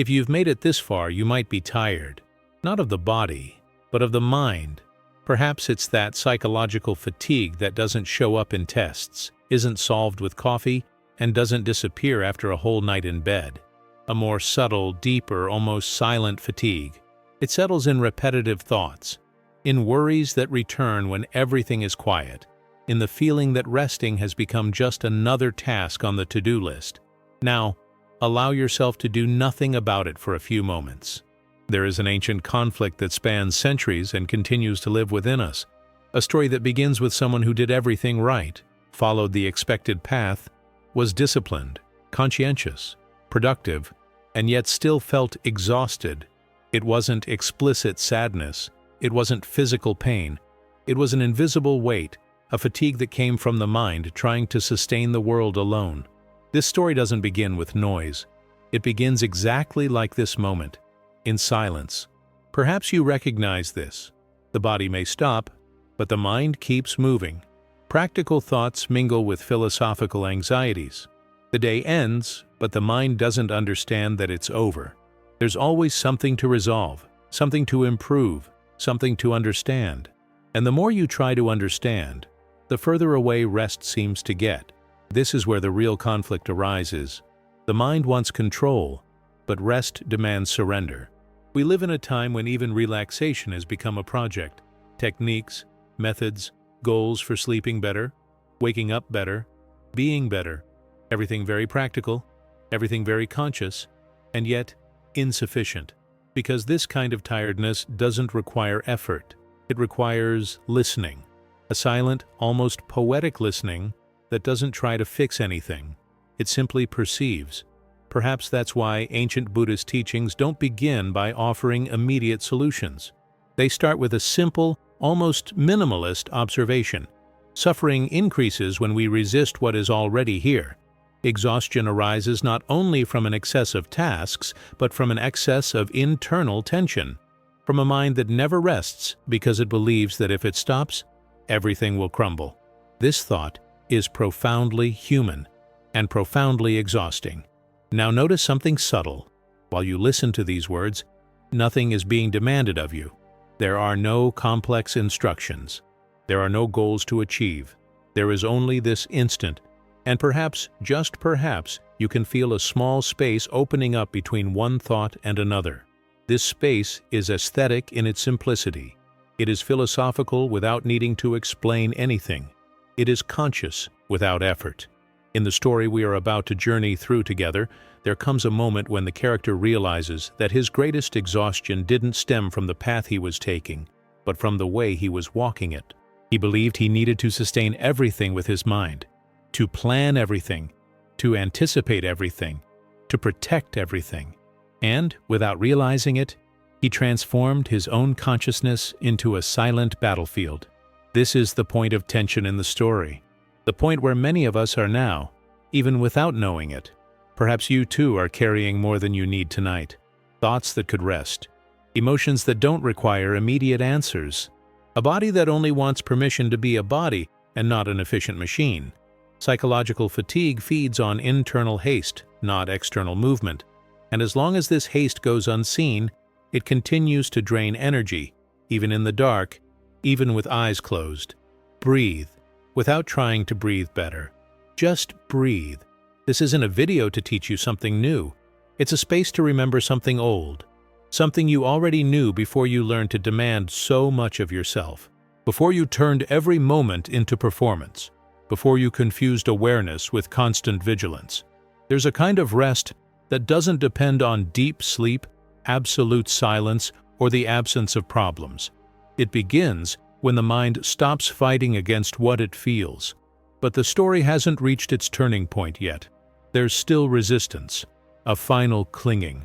If you've made it this far, you might be tired, not of the body, but of the mind. Perhaps it's that psychological fatigue that doesn't show up in tests, isn't solved with coffee, and doesn't disappear after a whole night in bed. A more subtle, deeper, almost silent fatigue. It settles in repetitive thoughts, in worries that return when everything is quiet, in the feeling that resting has become just another task on the to-do list. Now, allow yourself to do nothing about it for a few moments. There is an ancient conflict that spans centuries and continues to live within us. A story that begins with someone who did everything right, followed the expected path, was disciplined, conscientious, productive, and yet still felt exhausted. It wasn't explicit sadness. It wasn't physical pain. It was an invisible weight, a fatigue that came from the mind trying to sustain the world alone. This story doesn't begin with noise. It begins exactly like this moment, in silence. Perhaps you recognize this. The body may stop, but the mind keeps moving. Practical thoughts mingle with philosophical anxieties. The day ends, but the mind doesn't understand that it's over. There's always something to resolve, something to improve, something to understand. And the more you try to understand, the further away rest seems to get. This is where the real conflict arises. The mind wants control, but rest demands surrender. We live in a time when even relaxation has become a project. Techniques, methods, goals for sleeping better, waking up better, being better. Everything very practical, everything very conscious, and yet insufficient. Because this kind of tiredness doesn't require effort. It requires listening. A silent, almost poetic listening that doesn't try to fix anything. It simply perceives. Perhaps that's why ancient Buddhist teachings don't begin by offering immediate solutions. They start with a simple, almost minimalist observation. Suffering increases when we resist what is already here. Exhaustion arises not only from an excess of tasks, but from an excess of internal tension. From a mind that never rests because it believes that if it stops, everything will crumble. This thought is profoundly human and profoundly exhausting. Now notice something subtle. While you listen to these words, nothing is being demanded of you. There are no complex instructions. There are no goals to achieve. There is only this instant, and perhaps, just perhaps, you can feel a small space opening up between one thought and another. This space is aesthetic in its simplicity. It is philosophical without needing to explain anything. It is conscious without effort. In the story we are about to journey through together, there comes a moment when the character realizes that his greatest exhaustion didn't stem from the path he was taking, but from the way he was walking it. He believed he needed to sustain everything with his mind, to plan everything, to anticipate everything, to protect everything. And, without realizing it, he transformed his own consciousness into a silent battlefield. This is the point of tension in the story. The point where many of us are now, even without knowing it. Perhaps you too are carrying more than you need tonight. Thoughts that could rest. Emotions that don't require immediate answers. A body that only wants permission to be a body and not an efficient machine. Psychological fatigue feeds on internal haste, not external movement. And as long as this haste goes unseen, it continues to drain energy, even in the dark, even with eyes closed. Breathe, without trying to breathe better. Just breathe. This isn't a video to teach you something new. It's a space to remember something old, something you already knew before you learned to demand so much of yourself, before you turned every moment into performance, before you confused awareness with constant vigilance. There's a kind of rest that doesn't depend on deep sleep, absolute silence, or the absence of problems. It begins when the mind stops fighting against what it feels. But the story hasn't reached its turning point yet. There's still resistance, a final clinging,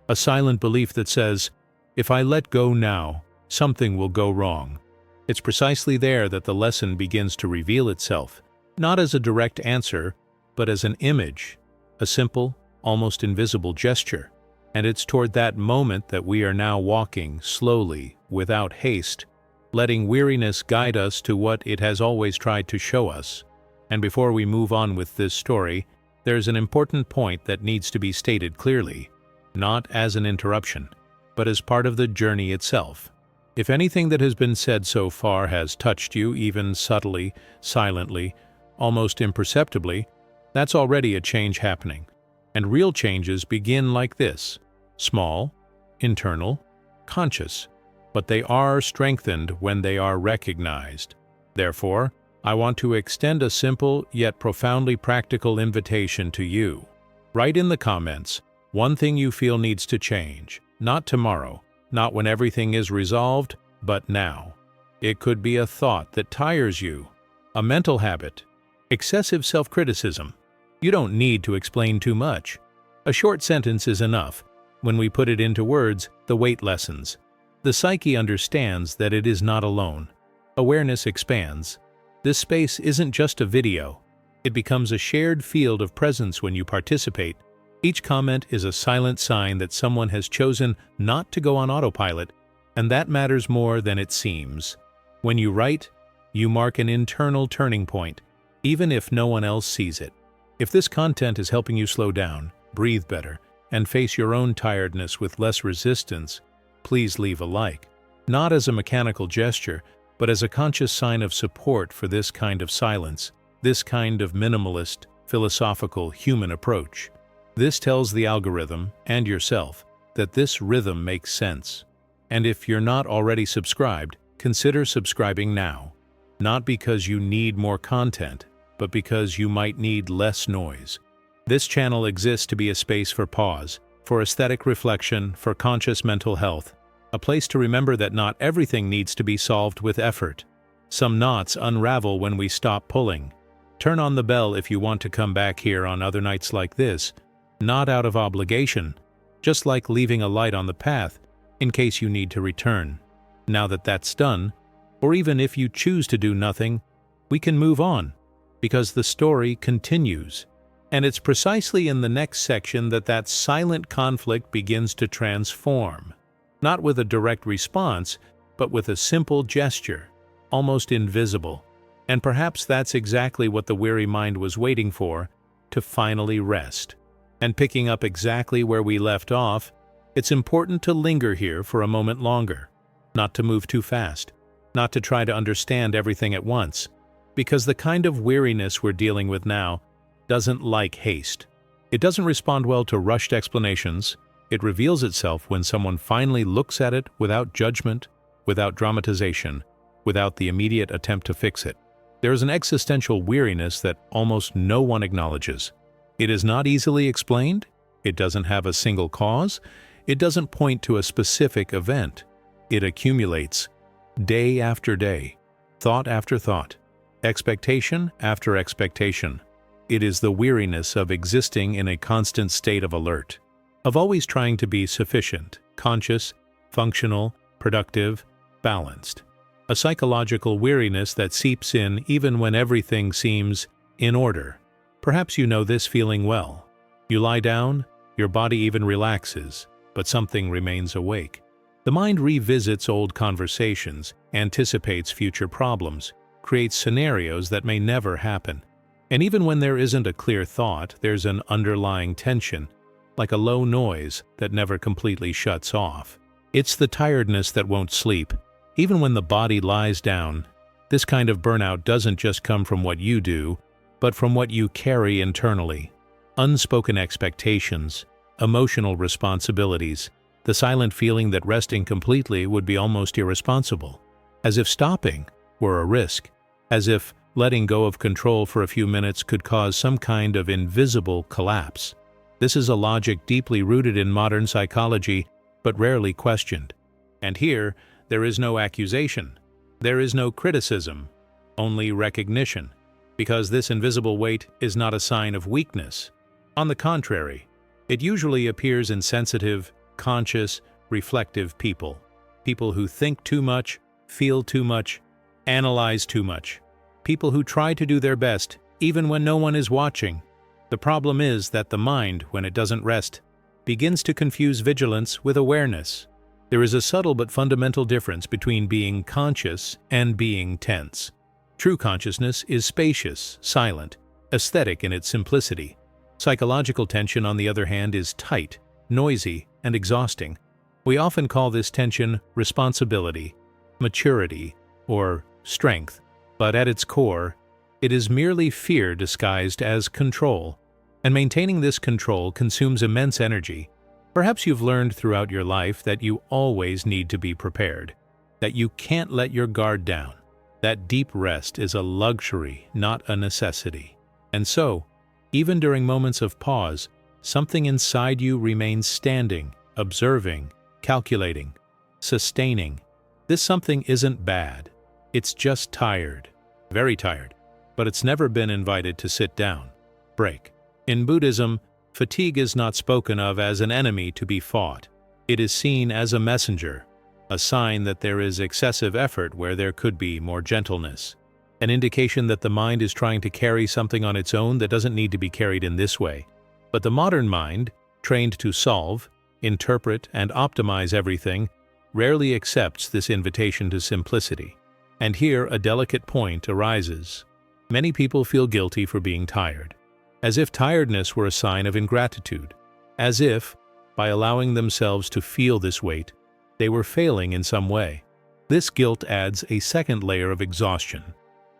a silent belief that says, if I let go now, something will go wrong. It's precisely there that the lesson begins to reveal itself, not as a direct answer, but as an image, a simple, almost invisible gesture. And it's toward that moment that we are now walking slowly, without haste, letting weariness guide us to what it has always tried to show us. And before we move on with this story, there's an important point that needs to be stated clearly. not as an interruption, but as part of the journey itself. If anything that has been said so far has touched you, even subtly, silently, almost imperceptibly, that's already a change happening. And real changes begin like this: small, internal, conscious, but they are strengthened when they are recognized. Therefore, I want to extend a simple yet profoundly practical invitation to you. Write in the comments one thing you feel needs to change, not tomorrow, not when everything is resolved, but now. It could be a thought that tires you, a mental habit, excessive self-criticism. You don't need to explain too much. A short sentence is enough. When we put it into words, the weight lessens. The psyche understands that it is not alone. Awareness expands. This space isn't just a video. It becomes a shared field of presence when you participate. Each comment is a silent sign that someone has chosen not to go on autopilot, and that matters more than it seems. When you write, you mark an internal turning point, even if no one else sees it. If this content is helping you slow down, breathe better, and face your own tiredness with less resistance, please leave a like. Not as a mechanical gesture, but as a conscious sign of support for this kind of silence, this kind of minimalist, philosophical, human approach. This tells the algorithm, and yourself, that this rhythm makes sense. And if you're not already subscribed, consider subscribing now. Not because you need more content, but because you might need less noise. This channel exists to be a space for pause, for aesthetic reflection, for conscious mental health, a place to remember that not everything needs to be solved with effort. Some knots unravel when we stop pulling. Turn on the bell if you want to come back here on other nights like this, not out of obligation, just like leaving a light on the path in case you need to return. Now that that's done, or even if you choose to do nothing, we can move on, because the story continues. And it's precisely in the next section that silent conflict begins to transform. Not with a direct response, but with a simple gesture, almost invisible. And perhaps that's exactly what the weary mind was waiting for, to finally rest. And picking up exactly where we left off, it's important to linger here for a moment longer, not to move too fast, not to try to understand everything at once, because the kind of weariness we're dealing with now doesn't like haste. It doesn't respond well to rushed explanations. It reveals itself when someone finally looks at it without judgment, without dramatization, without the immediate attempt to fix it. There is an existential weariness that almost no one acknowledges. It is not easily explained. It doesn't have a single cause. It doesn't point to a specific event. It accumulates, day after day, thought after thought, expectation after expectation. It is the weariness of existing in a constant state of alert, of always trying to be sufficient, conscious, functional, productive, balanced. A psychological weariness that seeps in even when everything seems in order. Perhaps you know this feeling well. You lie down, your body even relaxes, but something remains awake. The mind revisits old conversations, anticipates future problems, creates scenarios that may never happen. And even when there isn't a clear thought, there's an underlying tension, like a low noise that never completely shuts off. It's the tiredness that won't sleep. Even when the body lies down, this kind of burnout doesn't just come from what you do, but from what you carry internally. Unspoken expectations, emotional responsibilities, the silent feeling that resting completely would be almost irresponsible, as if stopping were a risk, as if letting go of control for a few minutes could cause some kind of invisible collapse. This is a logic deeply rooted in modern psychology, but rarely questioned. And here, there is no accusation. There is no criticism, only recognition, because this invisible weight is not a sign of weakness. On the contrary, it usually appears in sensitive, conscious, reflective people. People who think too much, feel too much, analyze too much. People who try to do their best, even when no one is watching. The problem is that the mind, when it doesn't rest, begins to confuse vigilance with awareness. There is a subtle but fundamental difference between being conscious and being tense. True consciousness is spacious, silent, aesthetic in its simplicity. Psychological tension, on the other hand, is tight, noisy, and exhausting. We often call this tension responsibility, maturity, or strength, but at its core, it is merely fear disguised as control. And maintaining this control consumes immense energy. Perhaps you've learned throughout your life that you always need to be prepared, that you can't let your guard down, that deep rest is a luxury, not a necessity. And so, even during moments of pause, something inside you remains standing, observing, calculating, sustaining. This something isn't bad. It's just tired, very tired, but it's never been invited to sit down, break. In Buddhism, fatigue is not spoken of as an enemy to be fought. It is seen as a messenger, a sign that there is excessive effort where there could be more gentleness, an indication that the mind is trying to carry something on its own that doesn't need to be carried in this way. But the modern mind, trained to solve, interpret, and optimize everything, rarely accepts this invitation to simplicity. And here a delicate point arises. Many people feel guilty for being tired, as if tiredness were a sign of ingratitude, as if, by allowing themselves to feel this weight, they were failing in some way. This guilt adds a second layer of exhaustion.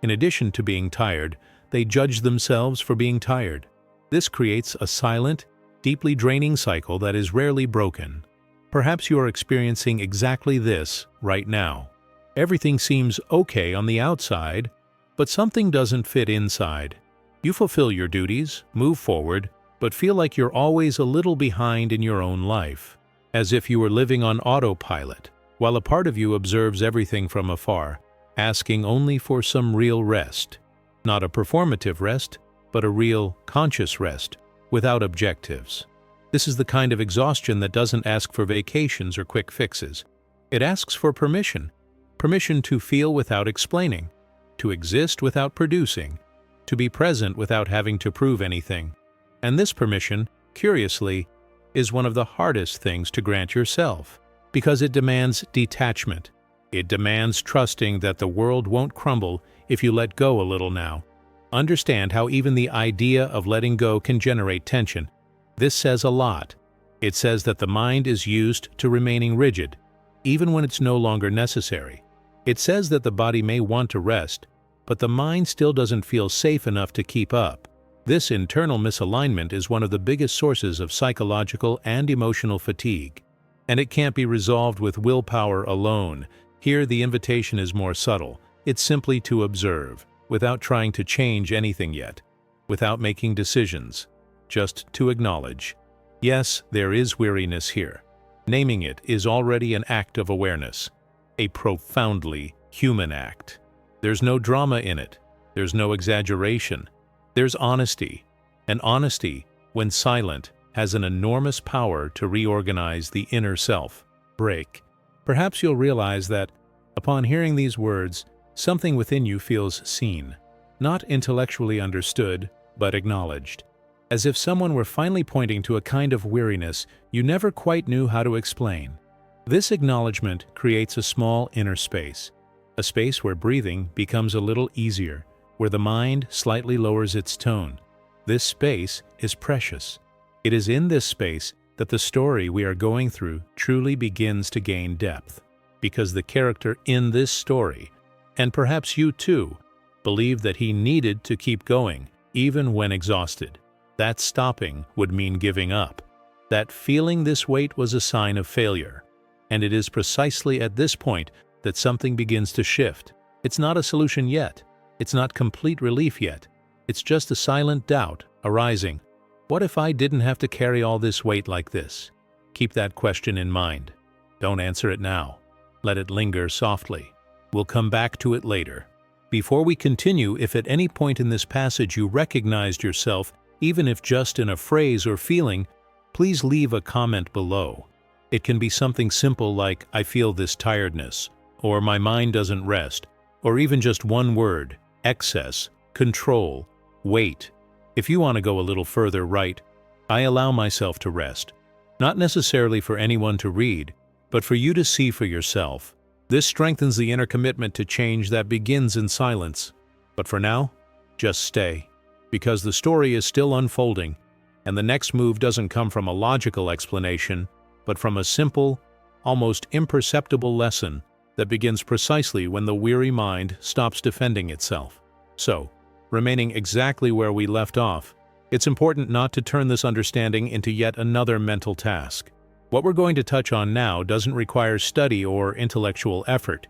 In addition to being tired, they judge themselves for being tired. This creates a silent, deeply draining cycle that is rarely broken. Perhaps you are experiencing exactly this right now. Everything seems okay on the outside, but something doesn't fit inside. You fulfill your duties, move forward, but feel like you're always a little behind in your own life, as if you were living on autopilot, while a part of you observes everything from afar, asking only for some real rest. Not a performative rest, but a real, conscious rest, without objectives. This is the kind of exhaustion that doesn't ask for vacations or quick fixes. It asks for permission. Permission to feel without explaining, to exist without producing, to be present without having to prove anything. And this permission, curiously, is one of the hardest things to grant yourself, because it demands detachment. It demands trusting that the world won't crumble if you let go a little now. Understand how even the idea of letting go can generate tension. This says a lot. It says that the mind is used to remaining rigid, even when it's no longer necessary. It says that the body may want to rest, but the mind still doesn't feel safe enough to keep up. This internal misalignment is one of the biggest sources of psychological and emotional fatigue, and it can't be resolved with willpower alone. Here the invitation is more subtle. It's simply to observe, without trying to change anything yet, without making decisions, just to acknowledge. Yes, there is weariness here. Naming it is already an act of awareness, a profoundly human act. There's no drama in it. There's no exaggeration. There's honesty. And honesty, when silent, has an enormous power to reorganize the inner self. Break. Perhaps you'll realize that, upon hearing these words, something within you feels seen, not intellectually understood, but acknowledged. As if someone were finally pointing to a kind of weariness you never quite knew how to explain. This acknowledgement creates a small inner space, a space where breathing becomes a little easier, where the mind slightly lowers its tone. This space is precious. It is in this space that the story we are going through truly begins to gain depth, because the character in this story, and perhaps you too, believed that he needed to keep going, even when exhausted. That stopping would mean giving up. That feeling this weight was a sign of failure. And it is precisely at this point that something begins to shift. It's not a solution yet. It's not complete relief yet. It's just a silent doubt arising. What if I didn't have to carry all this weight like this? Keep that question in mind. Don't answer it now. Let it linger softly. We'll come back to it later. Before we continue, if at any point in this passage you recognized yourself, even if just in a phrase or feeling, please leave a comment below. It can be something simple like, "I feel this tiredness," or "My mind doesn't rest," or even just one word, excess, control, weight. If you want to go a little further, write, "I allow myself to rest." Not necessarily for anyone to read, but for you to see for yourself. This strengthens the inner commitment to change that begins in silence. But for now, just stay, because the story is still unfolding, and the next move doesn't come from a logical explanation, but from a simple, almost imperceptible lesson that begins precisely when the weary mind stops defending itself. So, remaining exactly where we left off, it's important not to turn this understanding into yet another mental task. What we're going to touch on now doesn't require study or intellectual effort.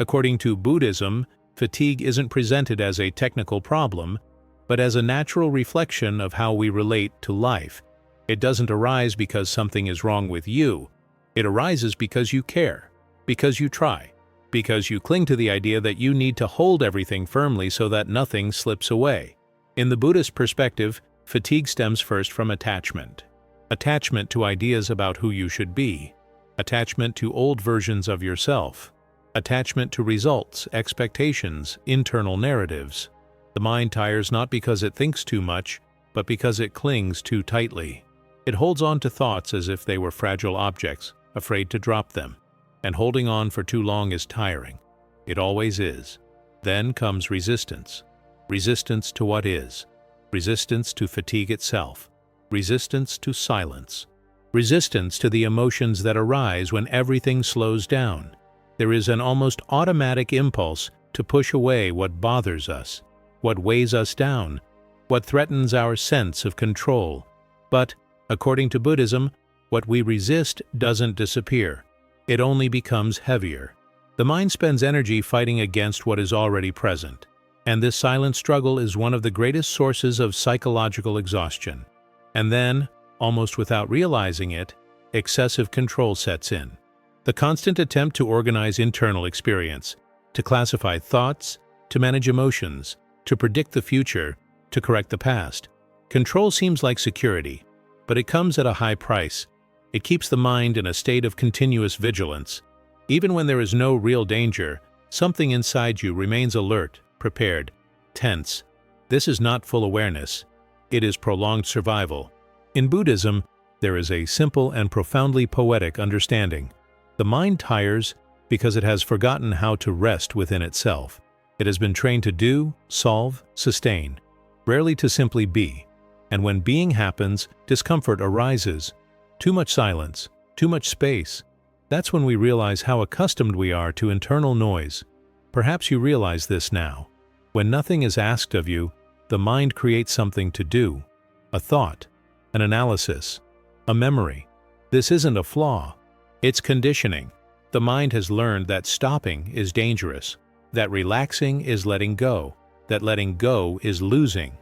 According to Buddhism, fatigue isn't presented as a technical problem, but as a natural reflection of how we relate to life. It doesn't arise because something is wrong with you. It arises because you care, because you try, because you cling to the idea that you need to hold everything firmly so that nothing slips away. In the Buddhist perspective, fatigue stems first from attachment. Attachment to ideas about who you should be. Attachment to old versions of yourself. Attachment to results, expectations, internal narratives. The mind tires not because it thinks too much, but because it clings too tightly. It holds on to thoughts as if they were fragile objects, afraid to drop them. And holding on for too long is tiring. It always is. Then comes resistance. Resistance to what is. Resistance to fatigue itself. Resistance to silence. Resistance to the emotions that arise when everything slows down. There is an almost automatic impulse to push away what bothers us, what weighs us down, what threatens our sense of control. But, according to Buddhism, what we resist doesn't disappear. It only becomes heavier. The mind spends energy fighting against what is already present, and this silent struggle is one of the greatest sources of psychological exhaustion. And then, almost without realizing it, excessive control sets in. The constant attempt to organize internal experience, to classify thoughts, to manage emotions, to predict the future, to correct the past. Control seems like security, but it comes at a high price. It keeps the mind in a state of continuous vigilance. Even when there is no real danger, something inside you remains alert, prepared, tense. This is not full awareness. It is prolonged survival. In Buddhism, there is a simple and profoundly poetic understanding. The mind tires because it has forgotten how to rest within itself. It has been trained to do, solve, sustain, rarely to simply be. And when being happens, discomfort arises. Too much silence, too much space. That's when we realize how accustomed we are to internal noise. Perhaps you realize this now. When nothing is asked of you, the mind creates something to do. A thought, an analysis, a memory. This isn't a flaw. It's conditioning. The mind has learned that stopping is dangerous, that relaxing is letting go, that letting go is losing.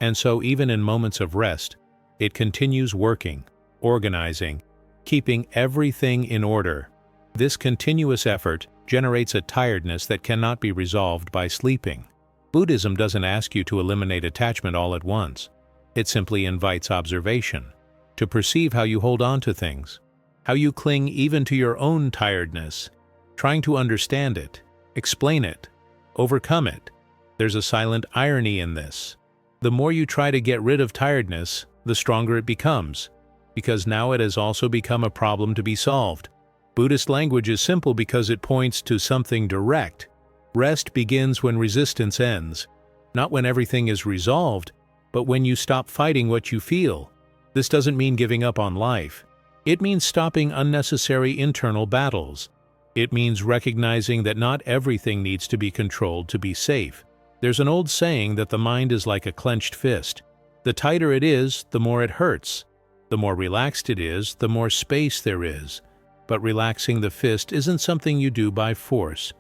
And so even in moments of rest, it continues working, organizing, keeping everything in order. This continuous effort generates a tiredness that cannot be resolved by sleeping. Buddhism doesn't ask you to eliminate attachment all at once. It simply invites observation, to perceive how you hold on to things, how you cling even to your own tiredness, trying to understand it, explain it, overcome it. There's a silent irony in this. The more you try to get rid of tiredness, the stronger it becomes, because now it has also become a problem to be solved. Buddhist language is simple because it points to something direct. Rest begins when resistance ends, not when everything is resolved, but when you stop fighting what you feel. This doesn't mean giving up on life. It means stopping unnecessary internal battles. It means recognizing that not everything needs to be controlled to be safe. There's an old saying that the mind is like a clenched fist. The tighter it is, the more it hurts. The more relaxed it is, the more space there is. But relaxing the fist isn't something you do by force.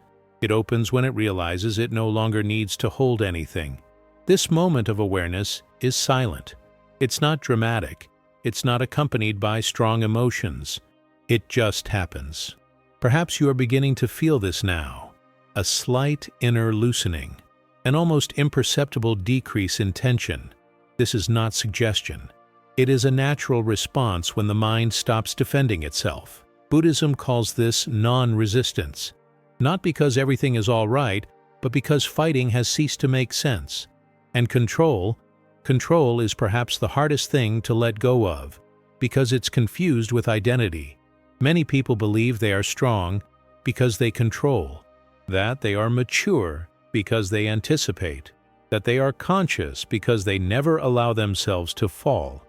It opens when it realizes it no longer needs to hold anything. This moment of awareness is silent. It's not dramatic. It's not accompanied by strong emotions. It just happens. Perhaps you are beginning to feel this now. A slight inner loosening. An almost imperceptible decrease in tension. This is not suggestion. It is a natural response when the mind stops defending itself. Buddhism calls this non-resistance. Not because everything is all right, but because fighting has ceased to make sense. And control is perhaps the hardest thing to let go of, because it's confused with identity. Many people believe they are strong because they control, that they are mature because they anticipate, that they are conscious because they never allow themselves to fall.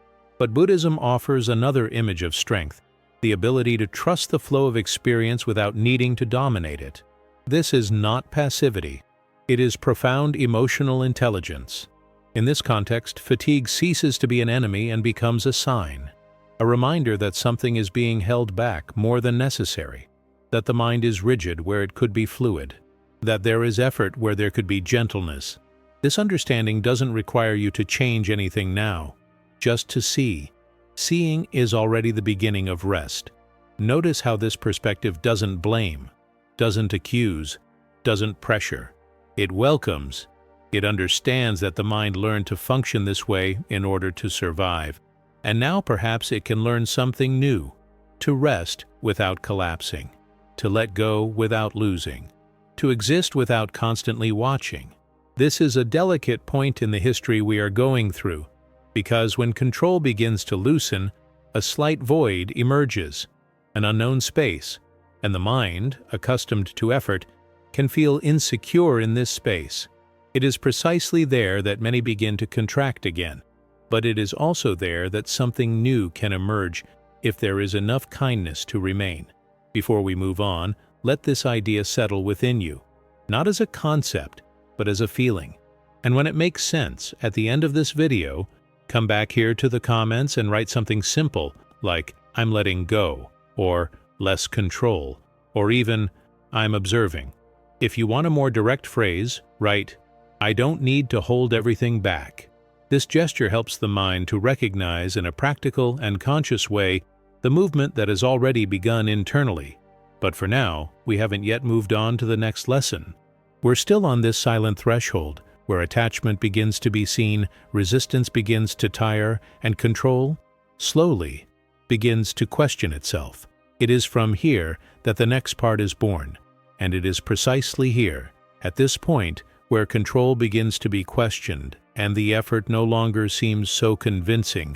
But Buddhism offers another image of strength, the ability to trust the flow of experience without needing to dominate it. This is not passivity. It is profound emotional intelligence. In this context, fatigue ceases to be an enemy and becomes a sign, a reminder that something is being held back more than necessary, that the mind is rigid where it could be fluid, that there is effort where there could be gentleness. This understanding doesn't require you to change anything now, just to see. Seeing is already the beginning of rest. Notice how this perspective doesn't blame, doesn't accuse, doesn't pressure. It welcomes. It understands that the mind learned to function this way in order to survive, and now perhaps it can learn something new, to rest without collapsing, to let go without losing, to exist without constantly watching. This is a delicate point in the history we are going through, because when control begins to loosen, a slight void emerges, an unknown space, and the mind, accustomed to effort, can feel insecure in this space. It is precisely there that many begin to contract again, but it is also there that something new can emerge if there is enough kindness to remain. Before we move on, let this idea settle within you, not as a concept, but as a feeling. And when it makes sense, at the end of this video, come back here to the comments and write something simple like, "I'm letting go," or "less control," or even, "I'm observing." If you want a more direct phrase, write, "I don't need to hold everything back." This gesture helps the mind to recognize in a practical and conscious way the movement that has already begun internally. But for now, we haven't yet moved on to the next lesson. We're still on this silent threshold, where attachment begins to be seen, resistance begins to tire, and control, slowly, begins to question itself. It is from here that the next part is born, and it is precisely here, at this point, where control begins to be questioned and the effort no longer seems so convincing,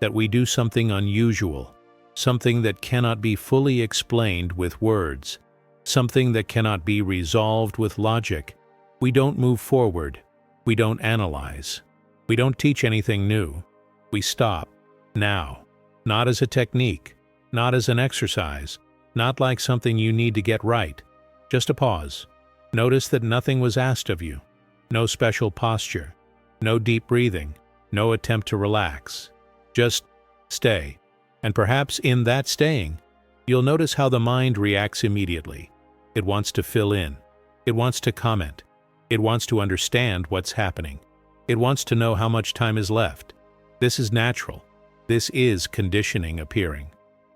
that we do something unusual, something that cannot be fully explained with words, something that cannot be resolved with logic. We don't move forward. We don't analyze. We don't teach anything new. We stop, now, not as a technique, not as an exercise, not like something you need to get right, just a pause. Notice that nothing was asked of you, no special posture, no deep breathing, no attempt to relax. Just stay. And perhaps in that staying, you'll notice how the mind reacts immediately. It wants to fill in. It wants to comment. It wants to understand what's happening. It wants to know how much time is left. This is natural. This is conditioning appearing.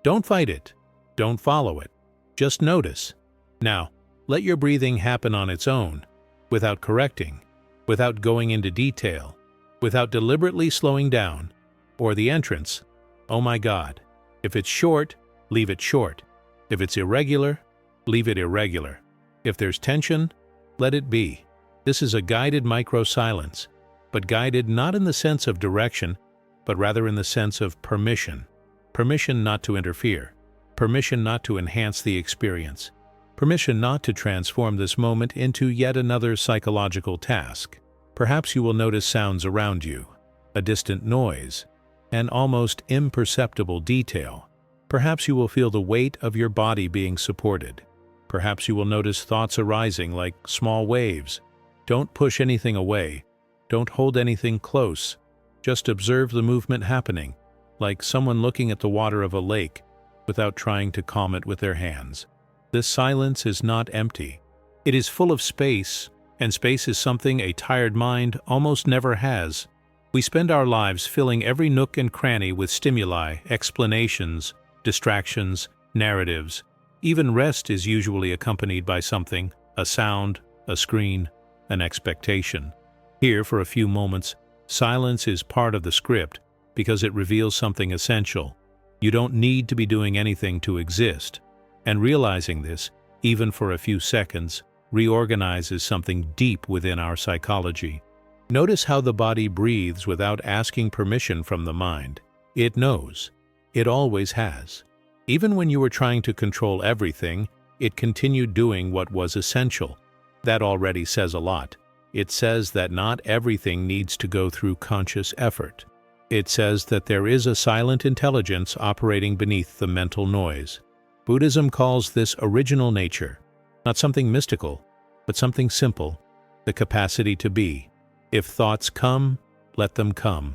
Don't fight it. Don't follow it. Just notice. Now, let your breathing happen on its own, without correcting, without going into detail, without deliberately slowing down, or the entrance, "Oh my God." If it's short, leave it short. If it's irregular, leave it irregular. If there's tension, let it be. This is a guided micro-silence, but guided not in the sense of direction, but rather in the sense of permission. Permission not to interfere. Permission not to enhance the experience. Permission not to transform this moment into yet another psychological task. Perhaps you will notice sounds around you, a distant noise, an almost imperceptible detail. Perhaps you will feel the weight of your body being supported. Perhaps you will notice thoughts arising like small waves. Don't push anything away. Don't hold anything close. Just observe the movement happening, like someone looking at the water of a lake without trying to calm it with their hands. This silence is not empty. It is full of space, and space is something a tired mind almost never has. We spend our lives filling every nook and cranny with stimuli, explanations, distractions, narratives. Even rest is usually accompanied by something, a sound, a screen, an expectation. Here, for a few moments, silence is part of the script because it reveals something essential. You don't need to be doing anything to exist. And realizing this, even for a few seconds, reorganizes something deep within our psychology. Notice how the body breathes without asking permission from the mind. It knows. It always has. Even when you were trying to control everything, it continued doing what was essential. That already says a lot. It says that not everything needs to go through conscious effort. It says that there is a silent intelligence operating beneath the mental noise. Buddhism calls this original nature, not something mystical, but something simple, the capacity to be. If thoughts come, let them come.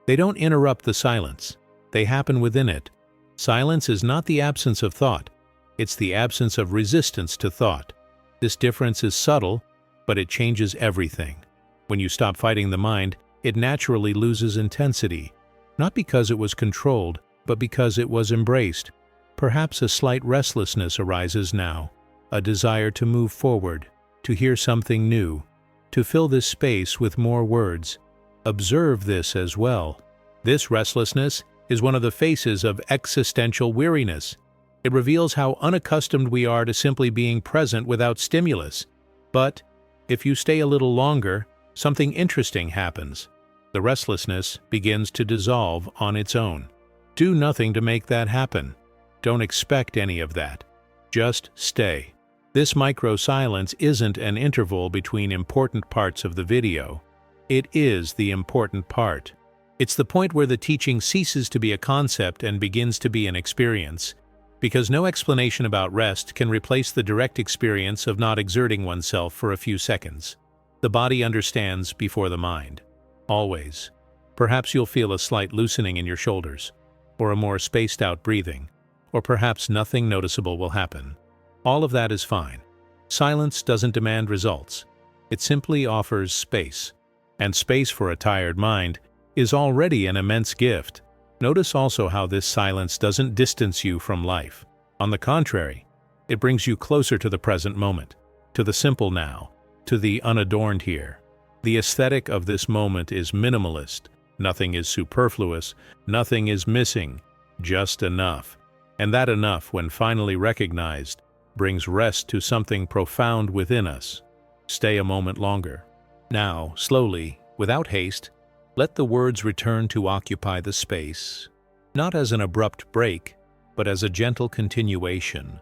They don't interrupt the silence. They happen within it. Silence is not the absence of thought. It's the absence of resistance to thought. This difference is subtle, but it changes everything. When you stop fighting the mind, it naturally loses intensity, not because it was controlled, but because it was embraced. Perhaps a slight restlessness arises now, a desire to move forward, to hear something new, to fill this space with more words. Observe this as well. This restlessness is one of the faces of existential weariness. It reveals how unaccustomed we are to simply being present without stimulus. But if you stay a little longer, something interesting happens. The restlessness begins to dissolve on its own. Do nothing to make that happen. Don't expect any of that. Just stay. This micro-silence isn't an interval between important parts of the video. It is the important part. It's the point where the teaching ceases to be a concept and begins to be an experience, because no explanation about rest can replace the direct experience of not exerting oneself for a few seconds. The body understands before the mind. Always. Perhaps you'll feel a slight loosening in your shoulders, or a more spaced-out breathing, or perhaps nothing noticeable will happen. All of that is fine. Silence doesn't demand results. It simply offers space. And space for a tired mind is already an immense gift. Notice also how this silence doesn't distance you from life. On the contrary, it brings you closer to the present moment, to the simple now, to the unadorned here. The aesthetic of this moment is minimalist. Nothing is superfluous, nothing is missing, just enough. And that enough, when finally recognized, brings rest to something profound within us. Stay a moment longer. Now, slowly, without haste, let the words return to occupy the space, not as an abrupt break, but as a gentle continuation.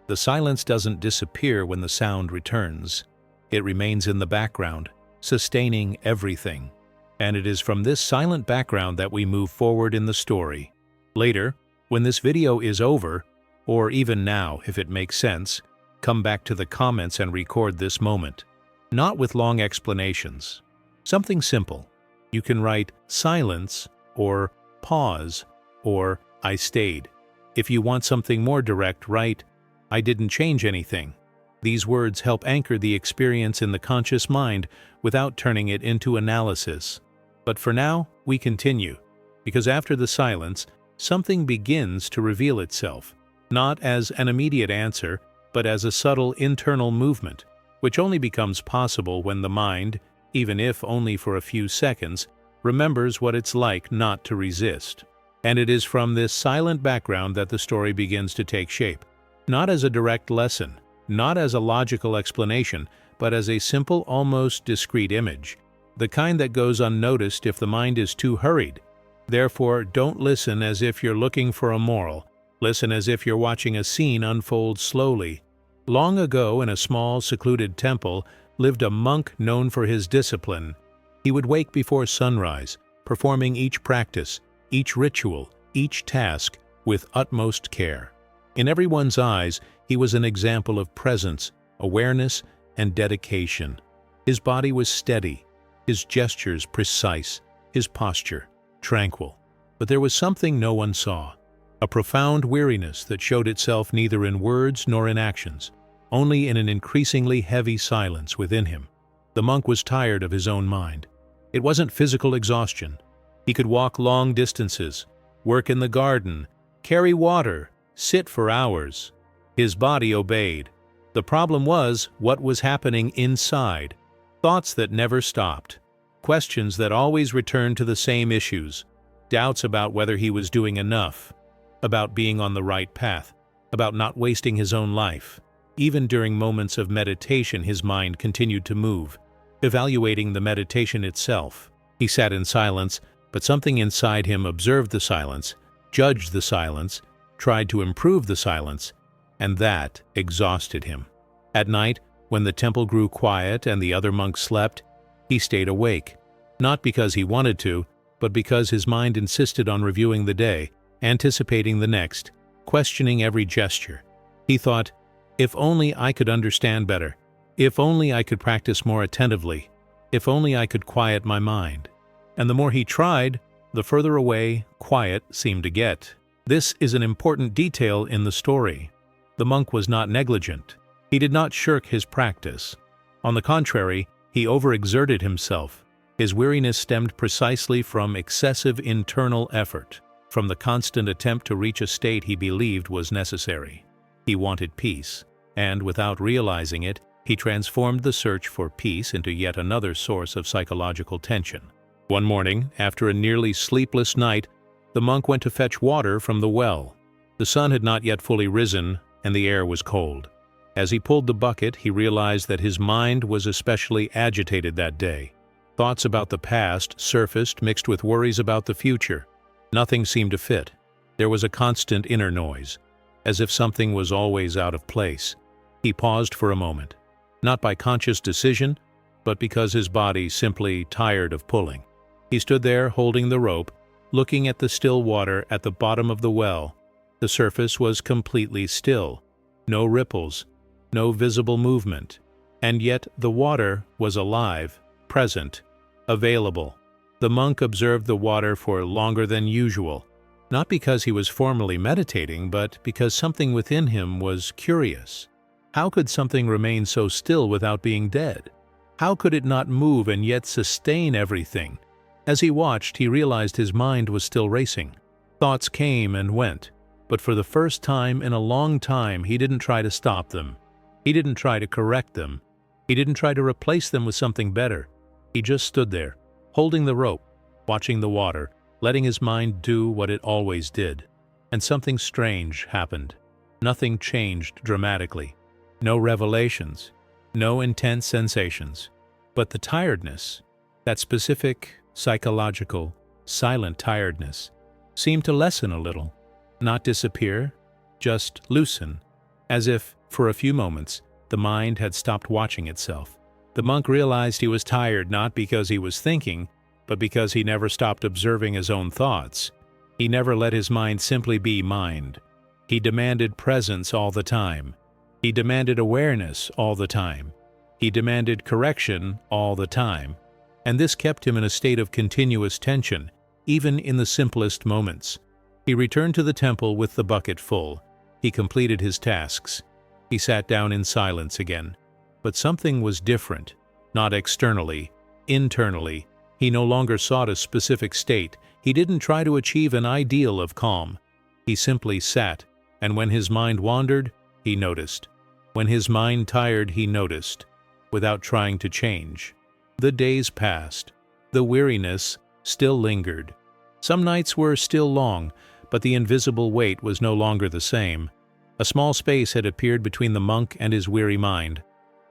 The silence doesn't disappear when the sound returns. It remains in the background, sustaining everything. And it is from this silent background that we move forward in the story. Later, when this video is over, or even now, if it makes sense, come back to the comments and record this moment. Not with long explanations. Something simple. You can write silence, or pause, or I stayed. If you want something more direct, write I didn't change anything. These words help anchor the experience in the conscious mind without turning it into analysis. But for now, we continue, because after the silence, something begins to reveal itself, not as an immediate answer, but as a subtle internal movement, which only becomes possible when the mind, even if only for a few seconds, remembers what it's like not to resist. And it is from this silent background that the story begins to take shape, not as a direct lesson, not as a logical explanation, but as a simple, almost discrete image, the kind that goes unnoticed if the mind is too hurried. Therefore, don't listen as if you're looking for a moral. Listen as if you're watching a scene unfold slowly. Long ago, in a small, secluded temple, lived a monk known for his discipline. He would wake before sunrise, performing each practice, each ritual, each task with utmost care. In everyone's eyes, he was an example of presence, awareness, and dedication. His body was steady, his gestures precise, his posture tranquil. But there was something no one saw, a profound weariness that showed itself neither in words nor in actions, only in an increasingly heavy silence within him. The monk was tired of his own mind. It wasn't physical exhaustion. He could walk long distances, work in the garden, carry water, sit for hours. His body obeyed. The problem was what was happening inside. Thoughts that never stopped. Questions that always returned to the same issues. Doubts about whether he was doing enough. About being on the right path. About not wasting his own life. Even during moments of meditation, his mind continued to move, evaluating the meditation itself. He sat in silence, but something inside him observed the silence, judged the silence, tried to improve the silence, and that exhausted him. At night, when the temple grew quiet and the other monks slept, he stayed awake, not because he wanted to, but because his mind insisted on reviewing the day, anticipating the next, questioning every gesture. He thought, if only I could understand better, if only I could practice more attentively, if only I could quiet my mind. And the more he tried, the further away quiet seemed to get. This is an important detail in the story. The monk was not negligent. He did not shirk his practice. On the contrary, he overexerted himself. His weariness stemmed precisely from excessive internal effort, from the constant attempt to reach a state he believed was necessary. He wanted peace, and without realizing it, he transformed the search for peace into yet another source of psychological tension. One morning, after a nearly sleepless night, the monk went to fetch water from the well. The sun had not yet fully risen, and the air was cold. As he pulled the bucket, he realized that his mind was especially agitated that day. Thoughts about the past surfaced, mixed with worries about the future. Nothing seemed to fit. There was a constant inner noise, as if something was always out of place. He paused for a moment, not by conscious decision, but because his body simply tired of pulling. He stood there holding the rope, looking at the still water at the bottom of the well. The surface was completely still. No ripples, no visible movement, and yet the water was alive, present, available. The monk observed the water for longer than usual, not because he was formally meditating, but because something within him was curious. How could something remain so still without being dead? How could it not move and yet sustain everything? As he watched, he realized his mind was still racing. Thoughts came and went, but for the first time in a long time, he didn't try to stop them. He didn't try to correct them. He didn't try to replace them with something better. He just stood there, holding the rope, watching the water, letting his mind do what it always did. And something strange happened. Nothing changed dramatically. No revelations, no intense sensations. But the tiredness, that specific, psychological, silent tiredness, seemed to lessen a little. Not disappear, just loosen, as if, for a few moments, the mind had stopped watching itself. The monk realized he was tired not because he was thinking, but because he never stopped observing his own thoughts. He never let his mind simply be mind. He demanded presence all the time. He demanded awareness all the time. He demanded correction all the time. And this kept him in a state of continuous tension, even in the simplest moments. He returned to the temple with the bucket full. He completed his tasks. He sat down in silence again. But something was different, not externally, internally. He no longer sought a specific state. He didn't try to achieve an ideal of calm. He simply sat, and when his mind wandered, he noticed. When his mind tired, he noticed, without trying to change. The days passed. The weariness still lingered. Some nights were still long, but the invisible weight was no longer the same. A small space had appeared between the monk and his weary mind,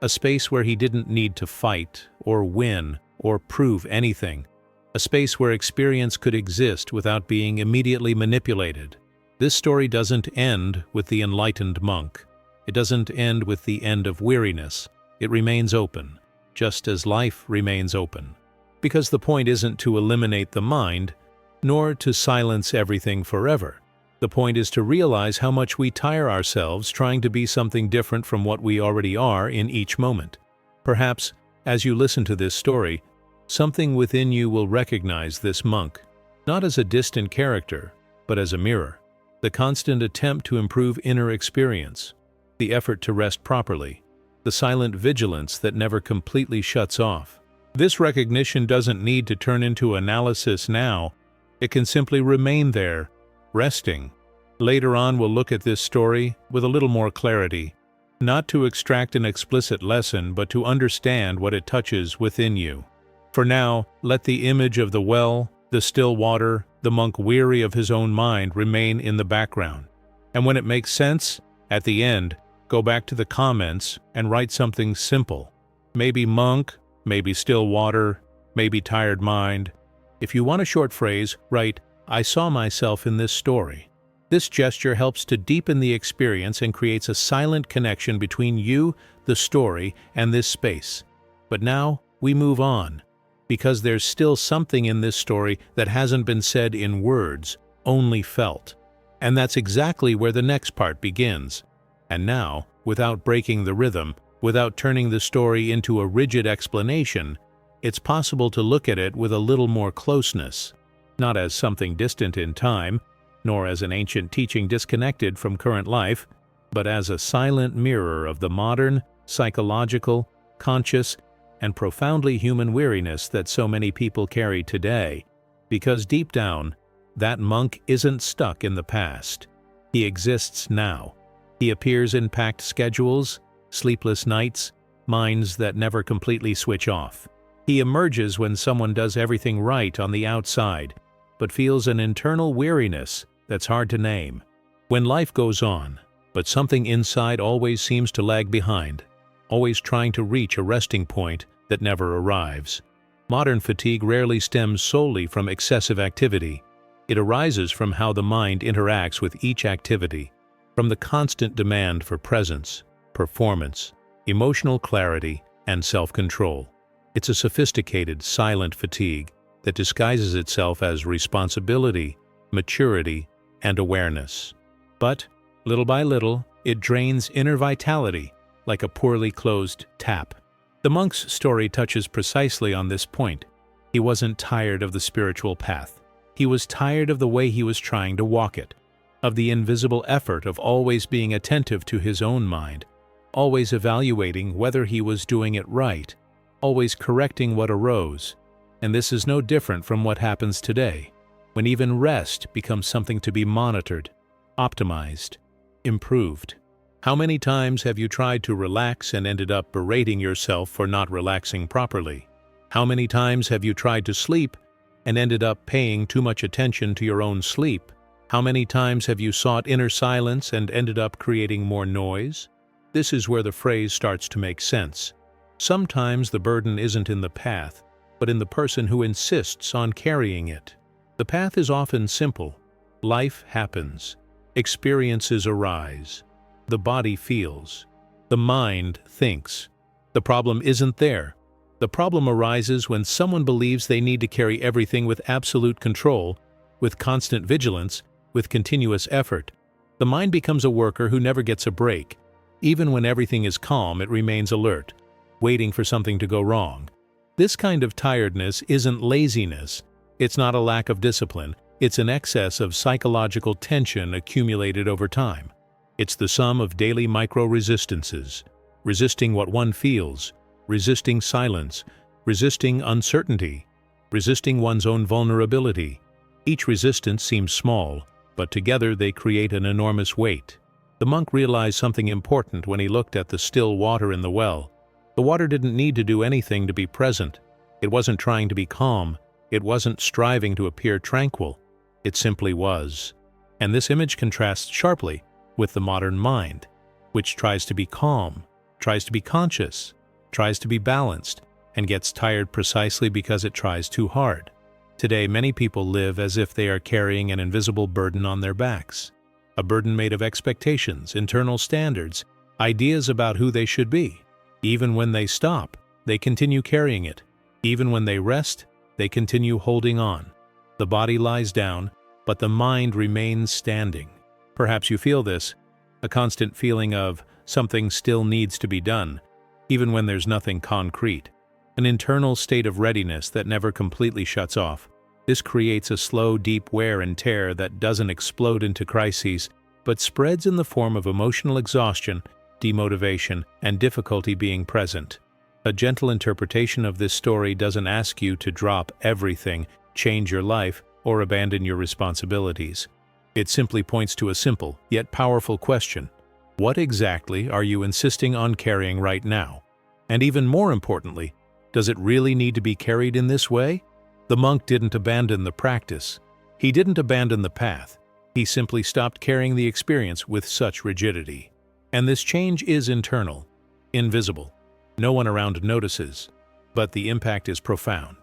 a space where he didn't need to fight, or win, or prove anything, a space where experience could exist without being immediately manipulated. This story doesn't end with the enlightened monk. It doesn't end with the end of weariness. It remains open, just as life remains open. Because the point isn't to eliminate the mind, nor to silence everything forever. The point is to realize how much we tire ourselves trying to be something different from what we already are in each moment. Perhaps, as you listen to this story, something within you will recognize this monk, not as a distant character, but as a mirror. The constant attempt to improve inner experience, the effort to rest properly, the silent vigilance that never completely shuts off. This recognition doesn't need to turn into analysis now. It can simply remain there, resting. Later on, we'll look at this story with a little more clarity, not to extract an explicit lesson, but to understand what it touches within you. For now, let the image of the well, the still water, the monk weary of his own mind remain in the background. And when it makes sense, at the end, go back to the comments and write something simple. Maybe monk, maybe still water, maybe tired mind. If you want a short phrase, write, "I saw myself in this story." This gesture helps to deepen the experience and creates a silent connection between you, the story, and this space. But now, we move on. because there's still something in this story that hasn't been said in words, only felt. And that's exactly where the next part begins. And now, without breaking the rhythm, without turning the story into a rigid explanation, it's possible to look at it with a little more closeness, not as something distant in time, nor as an ancient teaching disconnected from current life, but as a silent mirror of the modern, psychological, conscious, and profoundly human weariness that so many people carry today, because deep down, that monk isn't stuck in the past. He exists now. He appears in packed schedules, sleepless nights, minds that never completely switch off. He emerges when someone does everything right on the outside, but feels an internal weariness that's hard to name. When life goes on, but something inside always seems to lag behind, always trying to reach a resting point that never arrives. Modern fatigue rarely stems solely from excessive activity. It arises from how the mind interacts with each activity, from the constant demand for presence, performance, emotional clarity, and self-control. It's a sophisticated, silent fatigue that disguises itself as responsibility, maturity, and awareness. But, little by little, it drains inner vitality like a poorly closed tap. The monk's story touches precisely on this point. He wasn't tired of the spiritual path. He was tired of the way he was trying to walk it, of the invisible effort of always being attentive to his own mind, always evaluating whether he was doing it right, always correcting what arose. And this is no different from what happens today, when even rest becomes something to be monitored, optimized, improved. How many times have you tried to relax and ended up berating yourself for not relaxing properly? How many times have you tried to sleep and ended up paying too much attention to your own sleep? How many times have you sought inner silence and ended up creating more noise? This is where the phrase starts to make sense. Sometimes the burden isn't in the path, but in the person who insists on carrying it. The path is often simple. Life happens. Experiences arise. The body feels. The mind thinks. The problem isn't there. The problem arises when someone believes they need to carry everything with absolute control, with constant vigilance, with continuous effort. The mind becomes a worker who never gets a break. Even when everything is calm, it remains alert, waiting for something to go wrong. This kind of tiredness isn't laziness. It's not a lack of discipline. It's an excess of psychological tension accumulated over time. It's the sum of daily micro-resistances, resisting what one feels, resisting silence, resisting uncertainty, resisting one's own vulnerability. Each resistance seems small, but together they create an enormous weight. The monk realized something important when he looked at the still water in the well. The water didn't need to do anything to be present. It wasn't trying to be calm. It wasn't striving to appear tranquil. It simply was. And this image contrasts sharply with the modern mind, which tries to be calm, tries to be conscious, tries to be balanced, and gets tired precisely because it tries too hard. Today, many people live as if they are carrying an invisible burden on their backs, a burden made of expectations, internal standards, ideas about who they should be. Even when they stop, they continue carrying it. Even when they rest, they continue holding on. The body lies down, but the mind remains standing. Perhaps you feel this, a constant feeling of something still needs to be done, even when there's nothing concrete. An internal state of readiness that never completely shuts off. This creates a slow, deep wear and tear that doesn't explode into crises, but spreads in the form of emotional exhaustion, demotivation, and difficulty being present. A gentle interpretation of this story doesn't ask you to drop everything, change your life, or abandon your responsibilities. It simply points to a simple, yet powerful question. What exactly are you insisting on carrying right now? And even more importantly, does it really need to be carried in this way? The monk didn't abandon the practice. He didn't abandon the path. He simply stopped carrying the experience with such rigidity. And this change is internal, invisible. No one around notices, but the impact is profound.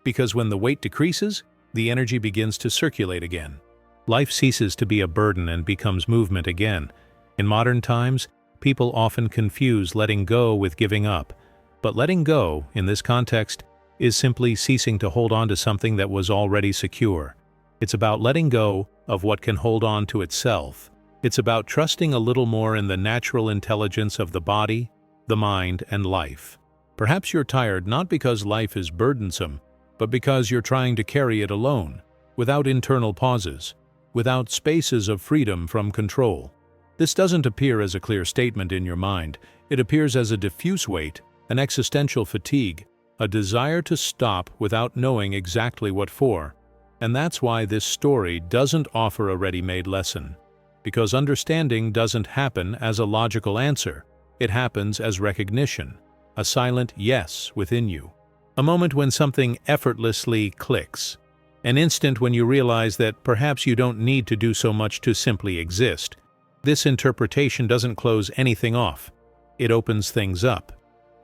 Because when the weight decreases, the energy begins to circulate again. Life ceases to be a burden and becomes movement again. In modern times, people often confuse letting go with giving up. But letting go, in this context, is simply ceasing to hold on to something that was already secure. It's about letting go of what can hold on to itself. It's about trusting a little more in the natural intelligence of the body, the mind, and life. Perhaps you're tired not because life is burdensome, but because you're trying to carry it alone, without internal pauses, without spaces of freedom from control. This doesn't appear as a clear statement in your mind. It appears as a diffuse weight, an existential fatigue, a desire to stop without knowing exactly what for. And that's why this story doesn't offer a ready-made lesson. Because understanding doesn't happen as a logical answer. It happens as recognition, a silent yes within you. A moment when something effortlessly clicks. An instant when you realize that perhaps you don't need to do so much to simply exist. This interpretation doesn't close anything off. It opens things up.